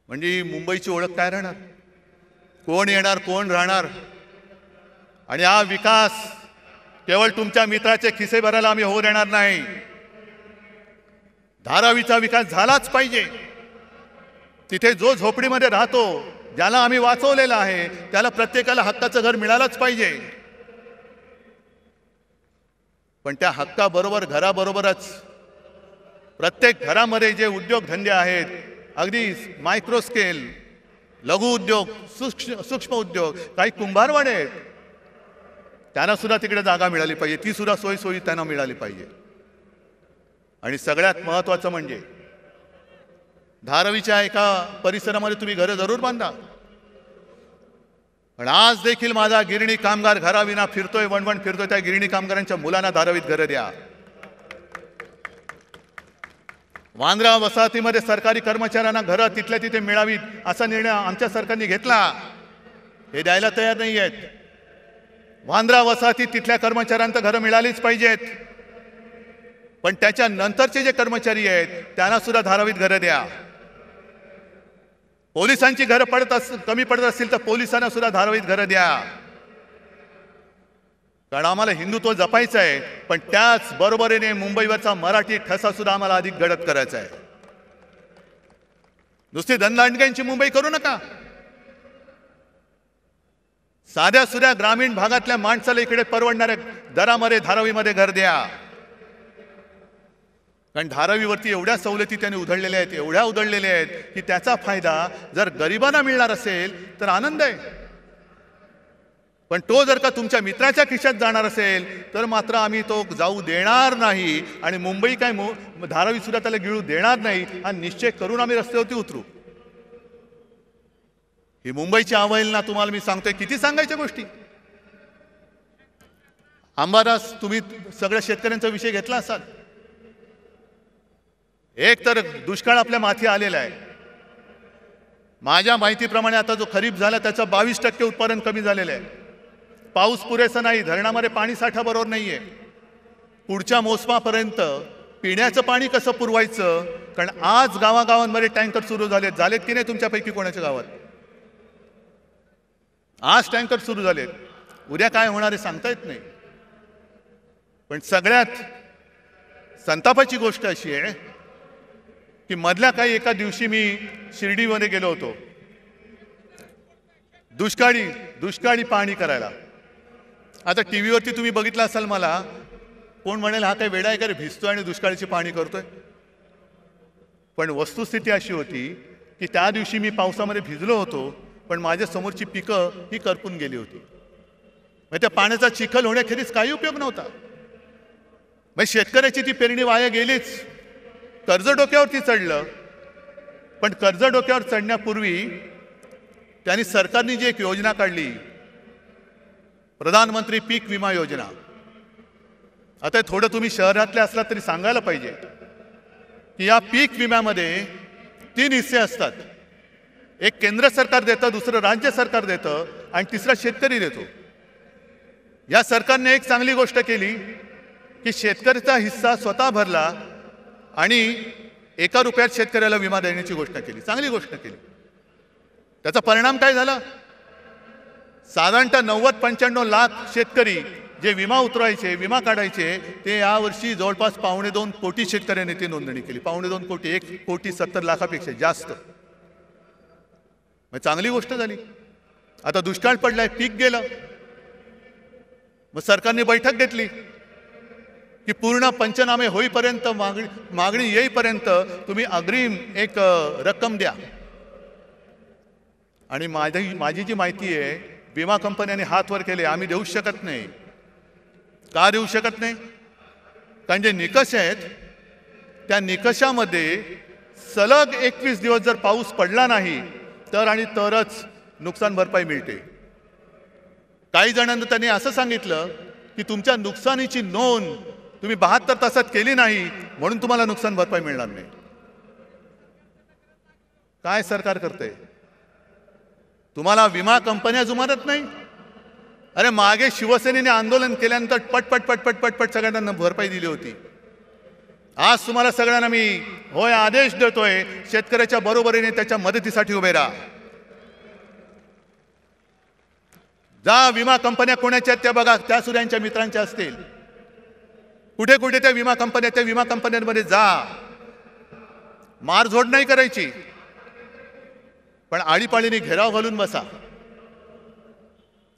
म्हणजे मुंबईची ओळख काय राहणार, कोण येणार कोण राहणार. आणि हा विकास केवळ तुमच्या मित्राचे खिसे भरायला आम्ही होऊ देणार नाही. धारावीचा विकास झालाच पाहिजे. तिथे जो झोपडीमध्ये राहतो, ज्याला आम्ही वाचवलेलं आहे, त्याला प्रत्येकाला हक्काचं घर मिळालंच पाहिजे. पण त्या हक्काबरोबर घराबरोबरच प्रत्येक घरामध्ये जे उद्योगधंदे आहेत, अगदी मायक्रो स्केल, लघु उद्योग, सूक्ष्म उद्योग, काही कुंभारवाडे आहेत, त्यांना सुद्धा तिकडे जागा मिळाली पाहिजे. ती सुद्धा सोयी त्यांना मिळाली पाहिजे. आणि सगळ्यात महत्त्वाचं म्हणजे धारावीच्या एका परिसरामध्ये तुम्ही घरं जरूर बांधा. पण आज देखील माझा गिरणी कामगार घराविना फिरतोय, वणवण फिरतोय. त्या गिरणी कामगारांच्या मुलांना धारावीत घरं द्या. वांद्रा वसाहतीमध्ये सरकारी कर्मचाऱ्यांना घरं तिथल्या तिथे मिळावीत असा निर्णय आमच्या सरकारने घेतला. हे द्यायला तयार नाही आहेत. वांद्रा वसाहतीत तिथल्या कर्मचाऱ्यांना घरं मिळालीच पाहिजेत. पण त्याच्या नंतरचे जे कर्मचारी आहेत त्यांना सुद्धा धारावीत घरं द्या. पोलिसांची घरं कमी पडत असतील तर पोलिसांना सुद्धा धारावीत घरं द्या. कारण आम्हाला हिंदुत्व जपायचं आहे, पण त्याच बरोबरीने मुंबईवरचा मराठी ठसा सुद्धा आम्हाला अधिक गडद करायचा आहे. नुसती धनदांडग्यांची मुंबई करू नका. साध्या सुध्या ग्रामीण भागातल्या माणसाला इकडे परवडणाऱ्या दरामध्ये धारावीमध्ये घर द्या. कारण धारावीवरती एवढ्या सवलती त्यांनी उधळलेल्या आहेत, एवढ्या उधळलेल्या आहेत की त्याचा फायदा जर गरिबांना मिळणार असेल तर आनंद आहे. पण तो जर का तुमच्या मित्राच्या खिशात जाणार असेल तर मात्र आम्ही तो जाऊ देणार नाही. आणि मुंबई काय धारावी सुद्धा त्याला गिळू देणार नाही हा निश्चय करून आम्ही रस्त्यावरती उतरू. ही मुंबईची अवहेलना तुम्हाला मी सांगतोय. किती सांगायच्या गोष्टी. अंबादास, तुम्ही सगळ्या शेतकऱ्यांचा विषय घेतला असाल. एक तर दुष्काळ आपल्या माथी आलेला आहे. माझ्या माहितीप्रमाणे आता जो खरीप झाला त्याचं 22% उत्पादन कमी झालेलं आहे. पाऊस पुरेसा नाही, धरणामध्ये पाणी साठा बरोबर नाहीये. पुढच्या मोसमापर्यंत पिण्याचं पाणी कसं पुरवायचं. कारण आज गावागावांमध्ये टँकर सुरू झालेत की नाही तुमच्यापैकी कोणाच्या गावात. आज टँकर सुरू झालेत. उद्या काय होणार आहे सांगता येत नाही. पण सगळ्यात संतापाची गोष्ट अशी आहे की मधल्या काही एका दिवशी मी शिर्डीमध्ये गेलो होतो दुष्काळी पाहणी करायला. आता टीव्हीवरती तुम्ही बघितलं असाल, मला कोण म्हणेल हा काही वेडा आहे का रे, भिजतोय आणि दुष्काळाची पाहणी करतोय. पण वस्तुस्थिती अशी होती की त्या दिवशी मी पावसामध्ये भिजलो होतो, पण माझ्या समोरची पिकं ही करपून गेली होती. मग त्या पाण्याचा चिखल होण्याखेरीज काही उपयोग नव्हता. मग शेतकऱ्याची ती पेरणी वाया गेलीच. कर्ज डोक्यावरती चढलं. पण कर्ज डोक्यावर चढण्यापूर्वी त्यांनी सरकारने जी एक योजना काढली, प्रधानमंत्री पीक विमा योजना. आता थोडं तुम्ही शहरातले असला तरी सांगायला पाहिजे की या पीक विम्यामध्ये 3 हिस्से असतात. एक केंद्र सरकार देतं, दुसरं राज्य सरकार देतं आणि तिसरा शेतकरी देतो. या सरकारने एक चांगली गोष्ट केली की शेतकऱ्याचा हिस्सा स्वतः भरला आणि 1 रुपयात शेतकऱ्याला विमा देण्याची गोष्ट केली. चांगली गोष्ट केली. त्याचा परिणाम काय झाला. साधारणतः 90-95 लाख शेतकरी जे विमा उतरवायचे, विमा काढायचे, ते यावर्षी जवळपास 2.25 कोटी शेतकऱ्यांनी ती नोंदणी केली. 2.25 कोटी, 1,70,00,000पेक्षा जास्त. मग चांगली गोष्ट झाली. आता दुष्काळ पडलाय, पीक गेलं. मग सरकारने बैठक घेतली की पूर्ण पंचनामे होईपर्यंत, मागणी येईपर्यंत तुम्ही अग्रिम एक रक्कम द्या. आणि माझी जी माहिती आहे, विमा कंपन्यांनी हात वर केले, आम्ही देऊ शकत नाही. का देऊ शकत नाही. कारण जे निकष आहेत त्या निकषामध्ये सलग 21 दिवस जर पाऊस पडला नाही तरच नुकसान भरपाई मिळते. काही जणांना त्यांनी असं सांगितलं की तुमच्या नुकसानीची नोंद तुम्ही 72 तासात केली नाही म्हणून तुम्हाला नुकसान भरपाई मिळणार नाही. काय सरकार करते. तुम्हाला विमा कंपन्या जुमानत नाही. अरे मागे शिवसेनेने आंदोलन केल्यानंतर पटपट पटपट पटपट सगळ्यांना भरपाई दिली होती. आज तुम्हाला सगळ्यांना मी होय आदेश देतोय, शेतकऱ्याच्या बरोबरीने त्याच्या मदतीसाठी उभे राहा. जा विमा कंपन्या कोणाच्या आहेत त्या बघा, त्या सूर्यांच्या मित्रांच्या असतील. कुठे कुठे त्या विमा कंपन्या, त्या विमा कंपन्यांमध्ये जा. मारझोड नाही करायची, पण आळीपाळीने घेराव घालून बसा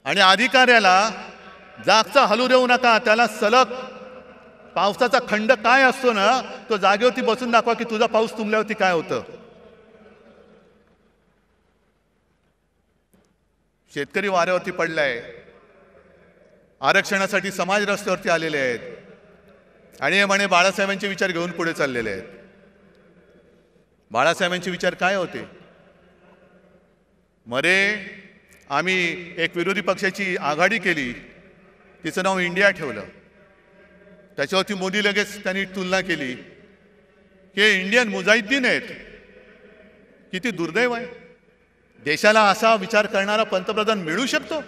आणि अधिकाऱ्याला जागचा हलू देऊ नका. त्याला सलग पावसाचा खंड काय असतो ना, तो जागेवरती बसून दाखवा की तुझा पाऊस तुंबल्यावरती काय होतं. शेतकरी वाऱ्यावरती पडलाय, आरक्षणासाठी समाज रस्त्यावरती आलेले आहेत आणि हे म्हणे बाळासाहेबांचे विचार घेऊन पुढे चाललेले आहेत. बाळासाहेबांचे विचार काय होते? मरे आम्ही एक विरोधी पक्षाची आघाडी केली, तिचं नाव इंडिया ठेवलं. त्याच्यावरती मोदी लगेच त्यांनी तुलना केली की इंडियन मुजाहिद्दीन आहेत. किती दुर्दैव आहे, देशाला असा विचार करणारा पंतप्रधान मिळू शकतो.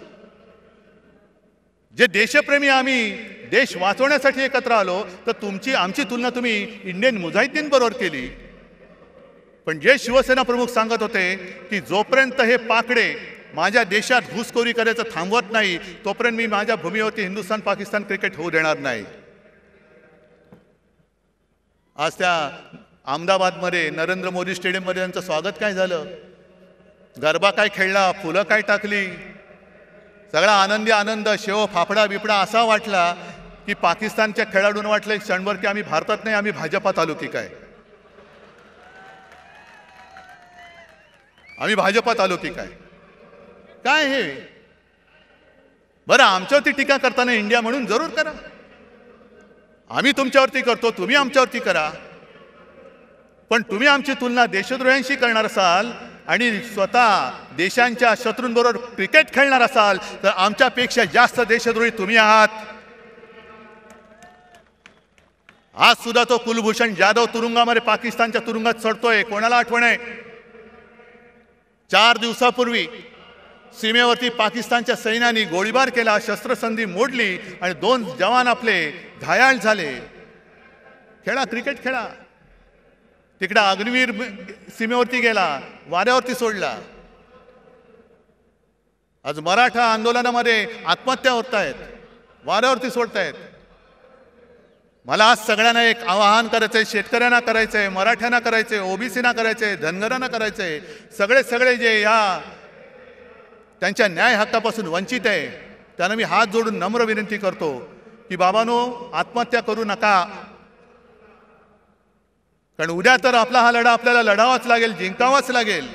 जे देशप्रेमी आम्ही देश वाचवण्यासाठी एकत्र आलो, तर आमची तुलना तुम्ही इंडियन मुजाहिद्दीन बरोबर केली. पण जे शिवसेना प्रमुख सांगत होते की जोपर्यंत हे पाकडे माझ्या देशात घुसखोरी करायचं थांबवत नाही, तोपर्यंत मी माझ्या भूमीवरती हिंदुस्थान पाकिस्तान क्रिकेट होऊ देणार नाही. आज त्या अहमदाबादमध्ये नरेंद्र मोदी स्टेडियममध्ये त्यांचं स्वागत काय झालं, गरबा काय खेळला, फुलं काय टाकली, सगळा आनंदी आनंद, शेव फाफडा बिपडा असा वाटला की पाकिस्तानच्या खेळाडूंना वाटलं एक क्षणभर की आम्ही भारतात नाही, आम्ही भाजपात आलो की काय, आम्ही भाजपात आलो की काय. काय हे बरं, आमच्यावरती टीका करताना इंडिया म्हणून जरूर करा. आम्ही तुमच्यावरती करतो, तुम्ही आमच्यावरती करा. पण तुम्ही आमची तुलना देशद्रोह्यांशी करणार असाल आणि स्वतः देशांच्या शत्रूंबरोबर क्रिकेट खेळणार असाल, तर आमच्यापेक्षा जास्त देशद्रोही तुम्ही आहात. आज सुद्धा तो कुलभूषण जाधव तुरुंगामध्ये पाकिस्तानच्या तुरुंगात चढतोय. कोणाला आठवण आहे? 4 दिवसापूर्वी सीमेवरती पाकिस्तानच्या सैन्याने गोळीबार केला, शस्त्रसंधी मोडली आणि 2 जवान आपले घायाळ झाले. खेळा, क्रिकेट खेळा. तिकडे अग्निवीर सीमेवरती गेला, वाऱ्यावरती सोडला. आज मराठा आंदोलनामध्ये आत्महत्या होत आहेत, वाऱ्यावरती सोडतायत. मला आज सगळ्यांना एक आवाहन करायचंय, शेतकऱ्यांना करायचंय, मराठ्यांना करायचंय, ओबीसीना करायचंय, धनगरांना करायचंय. सगळे जे या त्यांच्या न्याय हक्कापासून वंचित आहे, त्यांना मी हात जोडून नम्र विनंती करतो की बाबांनो, आत्महत्या करू नका. कारण उद्या तर आपला हा लढा आपल्याला लढावाच लागेल, जिंकावाच लागेल.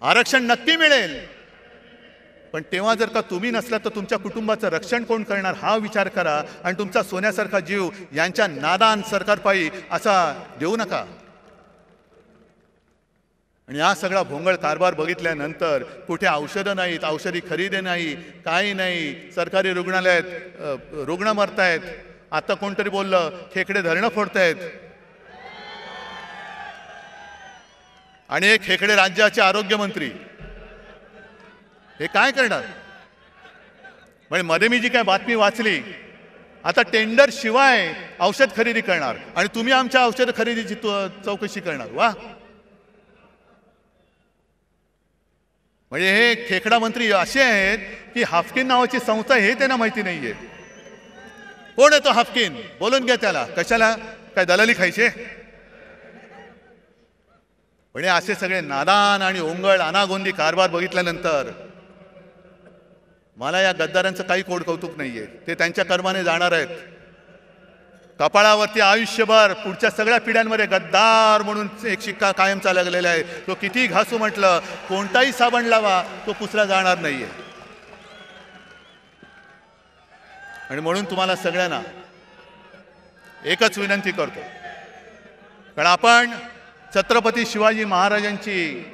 आरक्षण नक्की मिळेल, पण तेव्हा जर का तुम्ही नसला तर तुमच्या कुटुंबाचं रक्षण कोण करणार हा विचार करा. आणि तुमचा सोन्यासारखा जीव यांच्या नादान सरकारपायी असा देऊ नका. आणि हा सगळा भोंगळ कारभार बघितल्यानंतर कुठे औषधं नाहीत, औषधी खरेदी नाही, काही नाही. सरकारी रुग्णालयात रुग्ण मरतायत. आता कोणतरी बोललं खेकडे धरणं फोडतायत. आणि एक खेकडे राज्याचे आरोग्यमंत्री हे काय करणार? म्हणजे मध्ये मी जी काय बातमी वाचली, आता टेंडर शिवाय औषध खरेदी करणार आणि तुम्ही आमच्या औषध खरेदीची चौकशी करणार. वा, म्हणजे हे खेकडा मंत्री असे आहेत की हाफकिन नावाची संस्था हे त्यांना माहिती नाहीये. कोण आहे तो हाफकिन? बोलून घ्या त्याला. कशाला? काय दलाली खायचे? म्हणजे असे सगळे नादान आणि ओंगळ अनागोंदी कारभार बघितल्यानंतर मला या गद्दारांचं काही कोड कौतुक नाहीये. ते त्यांच्या कर्माने जाणार आहेत. कपाळावरती आयुष्यभर पुढच्या सगळ्या पिढ्यांमध्ये गद्दार म्हणून एक शिक्का कायम चाललेला आहे. तो किती घासू म्हटलं, कोणताही साबण लावा, तो पुसला जाणार नाहीये. आणि म्हणून तुम्हाला सगळ्यांना एकच विनंती करतो, कारण आपण छत्रपती शिवाजी महाराजांची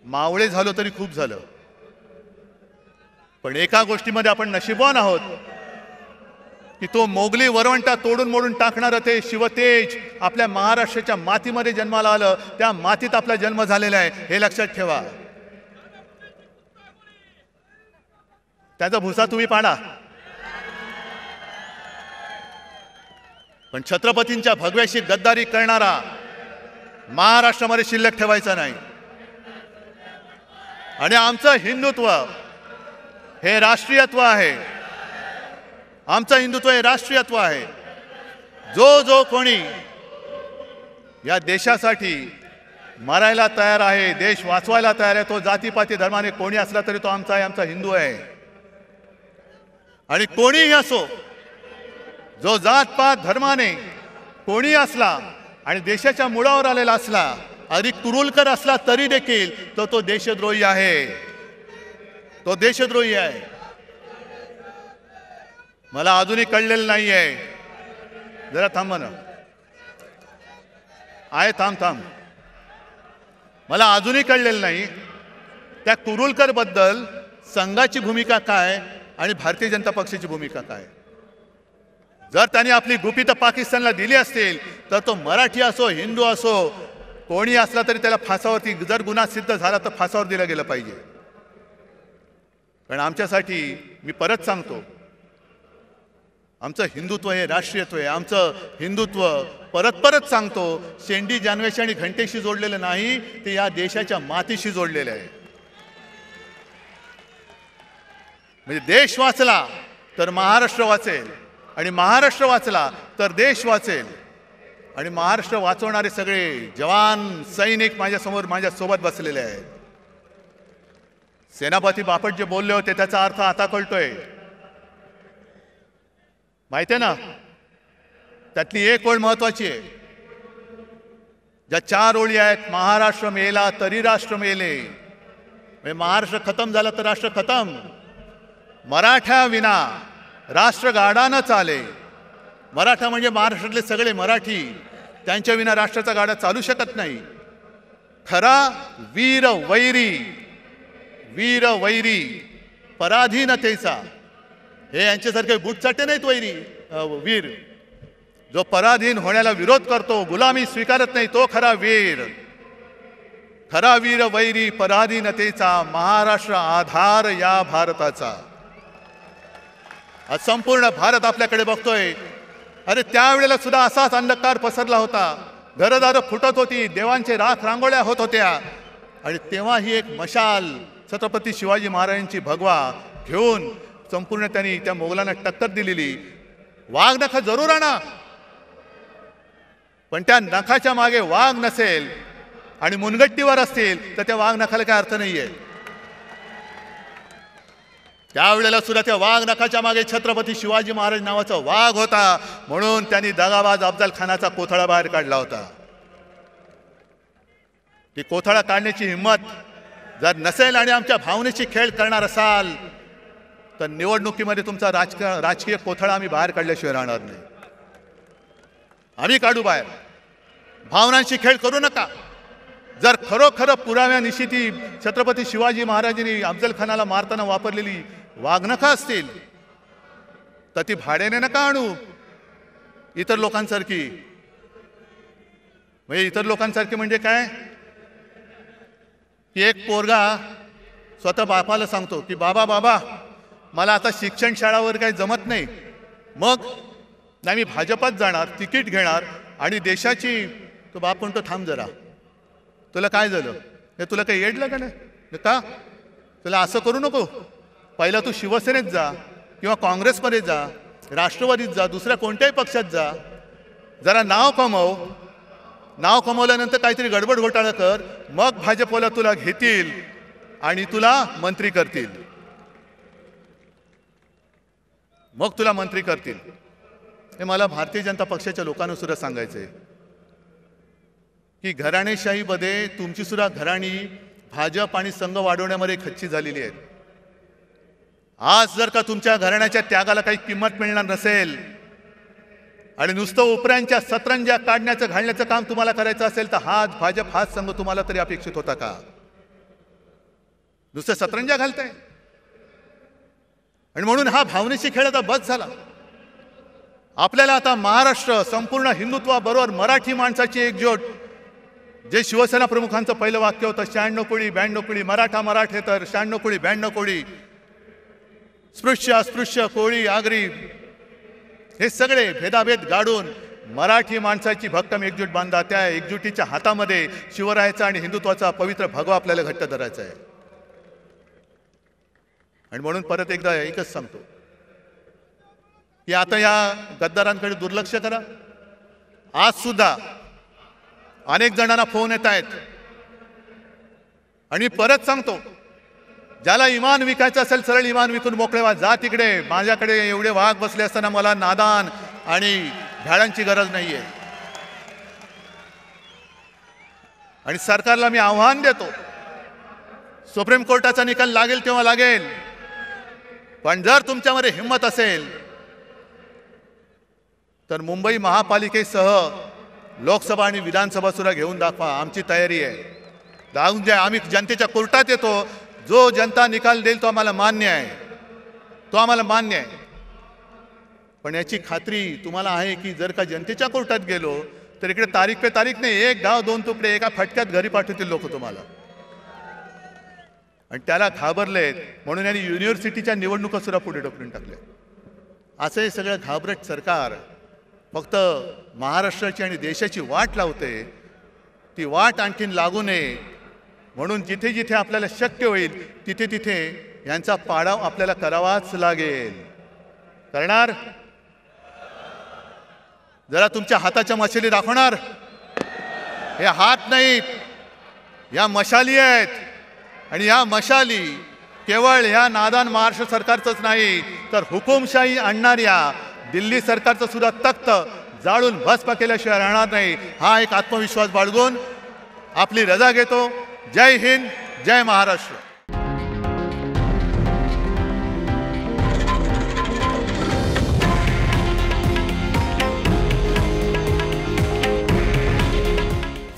मावळे झालो तरी खूप झालं. पण एका गोष्टीमध्ये आपण नशीबवान आहोत की तो मोगली वरवंटा तोडून मोडून टाकणारं ते शिवतेज आपल्या महाराष्ट्राच्या मातीमध्ये जन्माला आलं. त्या मातीत आपला जन्म झालेला आहे, हे लक्षात ठेवा. त्याचा भुसा तुम्ही पाडा, पण छत्रपतींच्या भगव्याशी गद्दारी करणारा महाराष्ट्रामध्ये शिल्लक ठेवायचा नाही. आणि आमचं हिंदुत्व हे राष्ट्रीयत्व आहे. आमचं हिंदुत्व हे राष्ट्रीयत्व आहे. जो कोणी या देशासाठी मरायला तयार आहे, देश वाचवायला तयार आहे, तो जातीपाती धर्माने कोणी असला तरी तो आमचा आहे, आमचा हिंदू आहे. आणि कोणीही असो, जो जातपात धर्माने कोणी असला आणि देशाच्या मुळावर आलेला असला, अधिक कुरुलकर असला तरी देखील तो देशद्रोही आहे. तो देशद्रोही आहे. मला अजूनही कळलेलं नाही आहे. जरा थांबा ना. आहे, थांब. मला अजूनही कळलेलं नाही त्या कुरुलकर बद्दल संघाची भूमिका काय आणि भारतीय जनता पक्षाची भूमिका काय. जर त्यांनी आपली गुपितं पाकिस्तानला दिली असतील तर तो मराठी असो, हिंदू असो, कोणी असला तरी त्याला फासावरती, जर गुन्हा सिद्ध झाला तर फासावर दिलं गेलं पाहिजे. कारण आमच्यासाठी, मी परत सांगतो, आमचं हिंदुत्व हे राष्ट्रीयत्व आहे. आमचं हिंदुत्व परत सांगतो, शेंडी जानवेशी आणि घंटेशी जोडलेलं नाही, ते या देशाच्या मातीशी जोडलेलं आहे. म्हणजे देश वाचला तर महाराष्ट्र वाचेल, आणि महाराष्ट्र वाचला तर देश वाचेल. आणि महाराष्ट्र वाचवणारे सगळे जवान सैनिक माझ्यासमोर, माझ्यासोबत बसलेले आहेत. सेनापती बापट जे बोलले होते त्याचा अर्थ आता कळतोय. माहिती आहे ना, त्यातली एक ओळ महत्वाची आहे. ज्या 4 ओळी आहेत, महाराष्ट्र मेला तरी राष्ट्र मेले. म्हणजे महाराष्ट्र खतम झाला तर राष्ट्र खतम. मराठा विना राष्ट्र गाडा न चाले. मराठा म्हणजे महाराष्ट्रातले सगळे मराठी, त्यांच्या विना राष्ट्राचा गाडा चालू शकत नाही. खरा वीर वैरी पराधीनतेचा, हे यांच्यासारखे बुटचाटे नाहीत वैरी वीर. जो पराधीन होण्याला विरोध करतो, गुलामी स्वीकारत नाही, तो खरा वीर. खरा वीर वैरी पराधीनतेचा, महाराष्ट्र आधार या भारताचा. आज संपूर्ण भारत आपल्याकडे बघतोय. अरे त्यावेळेला सुद्धा असाच अंधकार पसरला होता. घरदारं फुटत होती, देवांचे राख रांगोळ्या होत होत्या. आणि तेव्हा ही एक मशाल छत्रपती शिवाजी महाराजांची भगवा घेऊन संपूर्ण त्यांनी त्या मोगलांना टक्कर दिलेली. वाघ नख जरूर आणा, पण त्या नखाच्या मागे वाघ नसेल आणि मुनगट्टीवर असतील तर त्या वाघ नखाला काय अर्थ नाहीये. त्यावेळेला सुद्धा त्या वाघ नखाच्या मागे छत्रपती शिवाजी महाराज नावाचा वाघ होता, म्हणून त्यांनी दगाबाज अफजल खानाचा कोथळा बाहेर काढला होता. ती कोथळा काढण्याची हिंमत जर नसेल आणि आमच्या भावनेची खेळ करणार असाल तर निवडणुकीमध्ये तुमचा राजकीय कोथळा आम्ही बाहेर काढल्याशिवाय राहणार नाही. आम्ही काढू बाहेर. भावनांशी खेळ करू नका. जर खरोखर पुराव्यानिशी ती छत्रपती शिवाजी महाराजांनी अफजल खानाला मारताना वापरलेली वाघनखं असतील तर ती भाड्याने नका आणू इतर लोकांसारखी. म्हणजे इतर लोकांसारखी म्हणजे काय की एक पोरगा स्वतः बापाला सांगतो की बाबा मला आता शिक्षण शाळावर काही जमत नाही, मग नाही मी भाजपात जाणार, तिकीट घेणार आणि देशाची. तो बाप म्हणतो थांब जरा, तुला काय झालं, हे तुला काही येडलं का नाही का, तुला असं करू नको. पहिला तू शिवसेनेत जा किंवा काँग्रेसमध्ये जा, राष्ट्रवादीत जा, दुसऱ्या कोणत्याही पक्षात जा, जरा नाव कमव. नाव कमवल्यानंतर काहीतरी गडबड घोटाळा कर, मग भाजपला तुला घेतील आणि तुला मंत्री करतील. मग तुला मंत्री करतील. हे मला भारतीय जनता पक्षाच्या लोकांना सुद्धा सांगायचं आहे की घराणेशाहीमध्ये तुमची सुद्धा घराणी भाजप आणि संघ वाढवण्यामध्ये खच्ची झालेली आहेत. आज जर का तुमच्या घराण्याच्या त्यागाला काही किंमत मिळणार नसेल आणि नुसतं उपऱ्यांच्या सतरंज्या काढण्याचं घालण्याचं काम तुम्हाला करायचं असेल तर हाच भाजप हाच संघ तुम्हाला तरी अपेक्षित होता का. नुसतं सतरंज्या घालताय. आणि म्हणून हा भावनेची खेळ आता बस झाला. आपल्याला आता महाराष्ट्र संपूर्ण हिंदुत्वाबरोबर मराठी माणसाची एकजूट, जे शिवसेना प्रमुखांचं पहिलं वाक्य होतं 96 कोळी 92 कोळी, मराठा मराठे तर 96 कोळी 92 कोळी. स्पृश्य अस्पृश्य कोळी आगरी हे सगळे भेदाभेद गाडून मराठी माणसाची भक्कम एकजूट बांधा. त्या एकजुटीच्या हातामध्ये शिवरायाचा आणि हिंदुत्वाचा पवित्र भगवा आपल्याला घट्ट धरायचा आहे. आणि म्हणून परत एकदा एकच सांगतो की आता या गद्दारांकडे दुर्लक्ष करा. आज सुद्धा अनेक जणांना फोन येत आहेत आणि परत सांगतो, ज्याला इमान विकायचं असेल सरळ इमान विकून मोकळे व्हा. जा तिकडे. माझ्याकडे एवढे वाघ बसले असताना मला नादान आणि झाडांची गरज नाहीये. आणि सरकारला मी आव्हान देतो, सुप्रीम कोर्टाचा निकाल लागेल तेव्हा लागेल, पण जर तुमच्यामध्ये हिंमत असेल तर मुंबई महापालिकेसह लोकसभा आणि विधानसभा सुद्धा घेऊन दाखवा. आमची तयारी आहे. दाखवून द्या. आम्ही जनतेच्या कोर्टात येतो. जो जनता निकाल देईल तो आम्हाला मान्य आहे, तो आम्हाला मान्य आहे. पण याची खात्री तुम्हाला आहे की जर का जनतेच्या कोर्टात गेलो तर इकडे तारीख पे तारीख नाही, एक गाव दोन तुकडे एका फटक्यात घरी पाठवतील लोक तुम्हाला. आणि त्याला घाबरलेत म्हणून यांनी युनिव्हर्सिटीच्या निवडणुका सुद्धा पुढे ढकलून टाकल्या. असं हे सगळं घाबरट सरकार फक्त महाराष्ट्राची आणि देशाची वाट लावते. ती वाट आणखीन लागू नये म्हणून जिथे जिथे आपल्याला शक्य होईल तिथे तिथे यांचा पाडाव आपल्याला करावाच लागेल. करणार? जरा तुमच्या हाताच्या मशाली दाखवणार? हे हात नाहीत, या मशाली आहेत. आणि या मशाली केवळ ह्या नादान महाराष्ट्र सरकारचंच नाही तर हुकुमशाही आणणाऱ्या दिल्ली सरकारचं सुद्धा तख्त जाळून भस्म केल्याशिवाय राहणार नाही. हा एक आत्मविश्वास बाळगून आपली रजा घेतो. जय हिंद, जय महाराष्ट्र.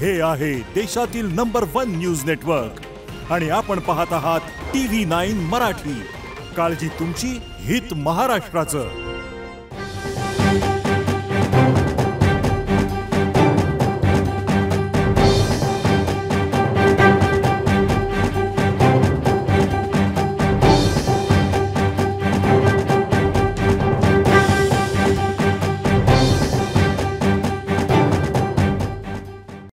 हे आहे देशातील नंबर 1 न्यूज नेटवर्क आणि आपण पाहत आहात TV9 मराठी. काळजी तुमची, हित महाराष्ट्राचं.